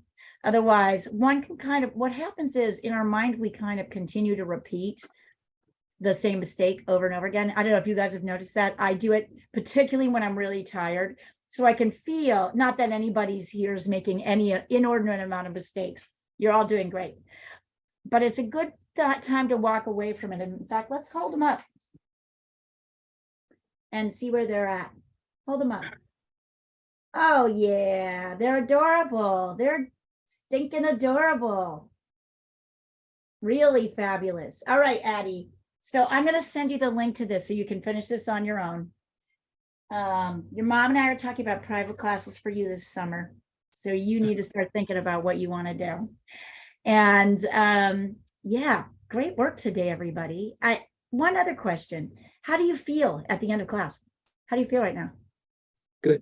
Otherwise, one can what happens is in our mind, we kind of continue to repeat the same mistake over and over again. I don't know if you guys have noticed that. I do it particularly when I'm really tired. So I can feel, not that anybody's here is making any inordinate amount of mistakes. You're all doing great. But it's a good time to walk away from it. In fact, let's hold them up and see where they're at. Hold them up. Oh yeah, they're adorable. They're stinking adorable. Really fabulous. All right, Addie. So I'm going to send you the link to this so you can finish this on your own. Your mom and I are talking about private classes for you this summer. So you need to start thinking about what you want to do. And yeah, great work today, everybody. One other question. How do you feel at the end of class? How do you feel right now? Good.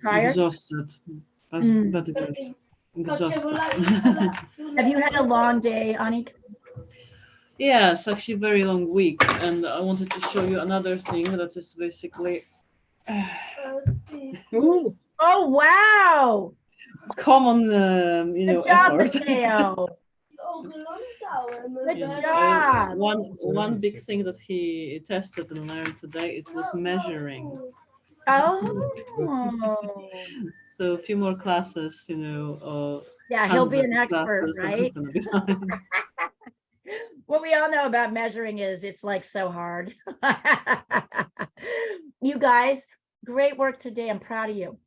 Tired? Exhausted. That's but good. Exhausted. Have you had a long day, Anik? Yeah, it's actually a very long week, and I wanted to show you another thing that is basically Ooh. Oh, wow. common, Good job, effort. Mateo. Good Yeah, job. one big thing that he tested and learned today, it was measuring. Oh. So a few more classes, Yeah, he'll be an handwritten expert, classes, and it's right? gonna be fine. What we all know about measuring is it's like so hard. You guys, great work today. I'm proud of you.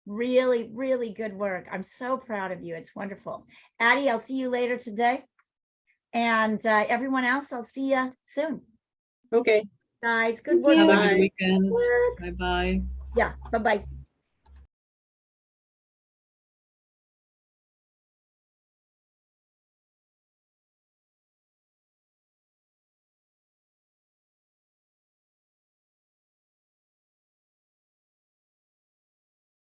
Really, really good work. I'm so proud of you. It's wonderful. Addie, I'll see you later today. And everyone else, I'll see you soon. Okay. Guys, good Thank work. you. Have a good Bye. weekend. Work. Bye bye. Yeah, bye-bye.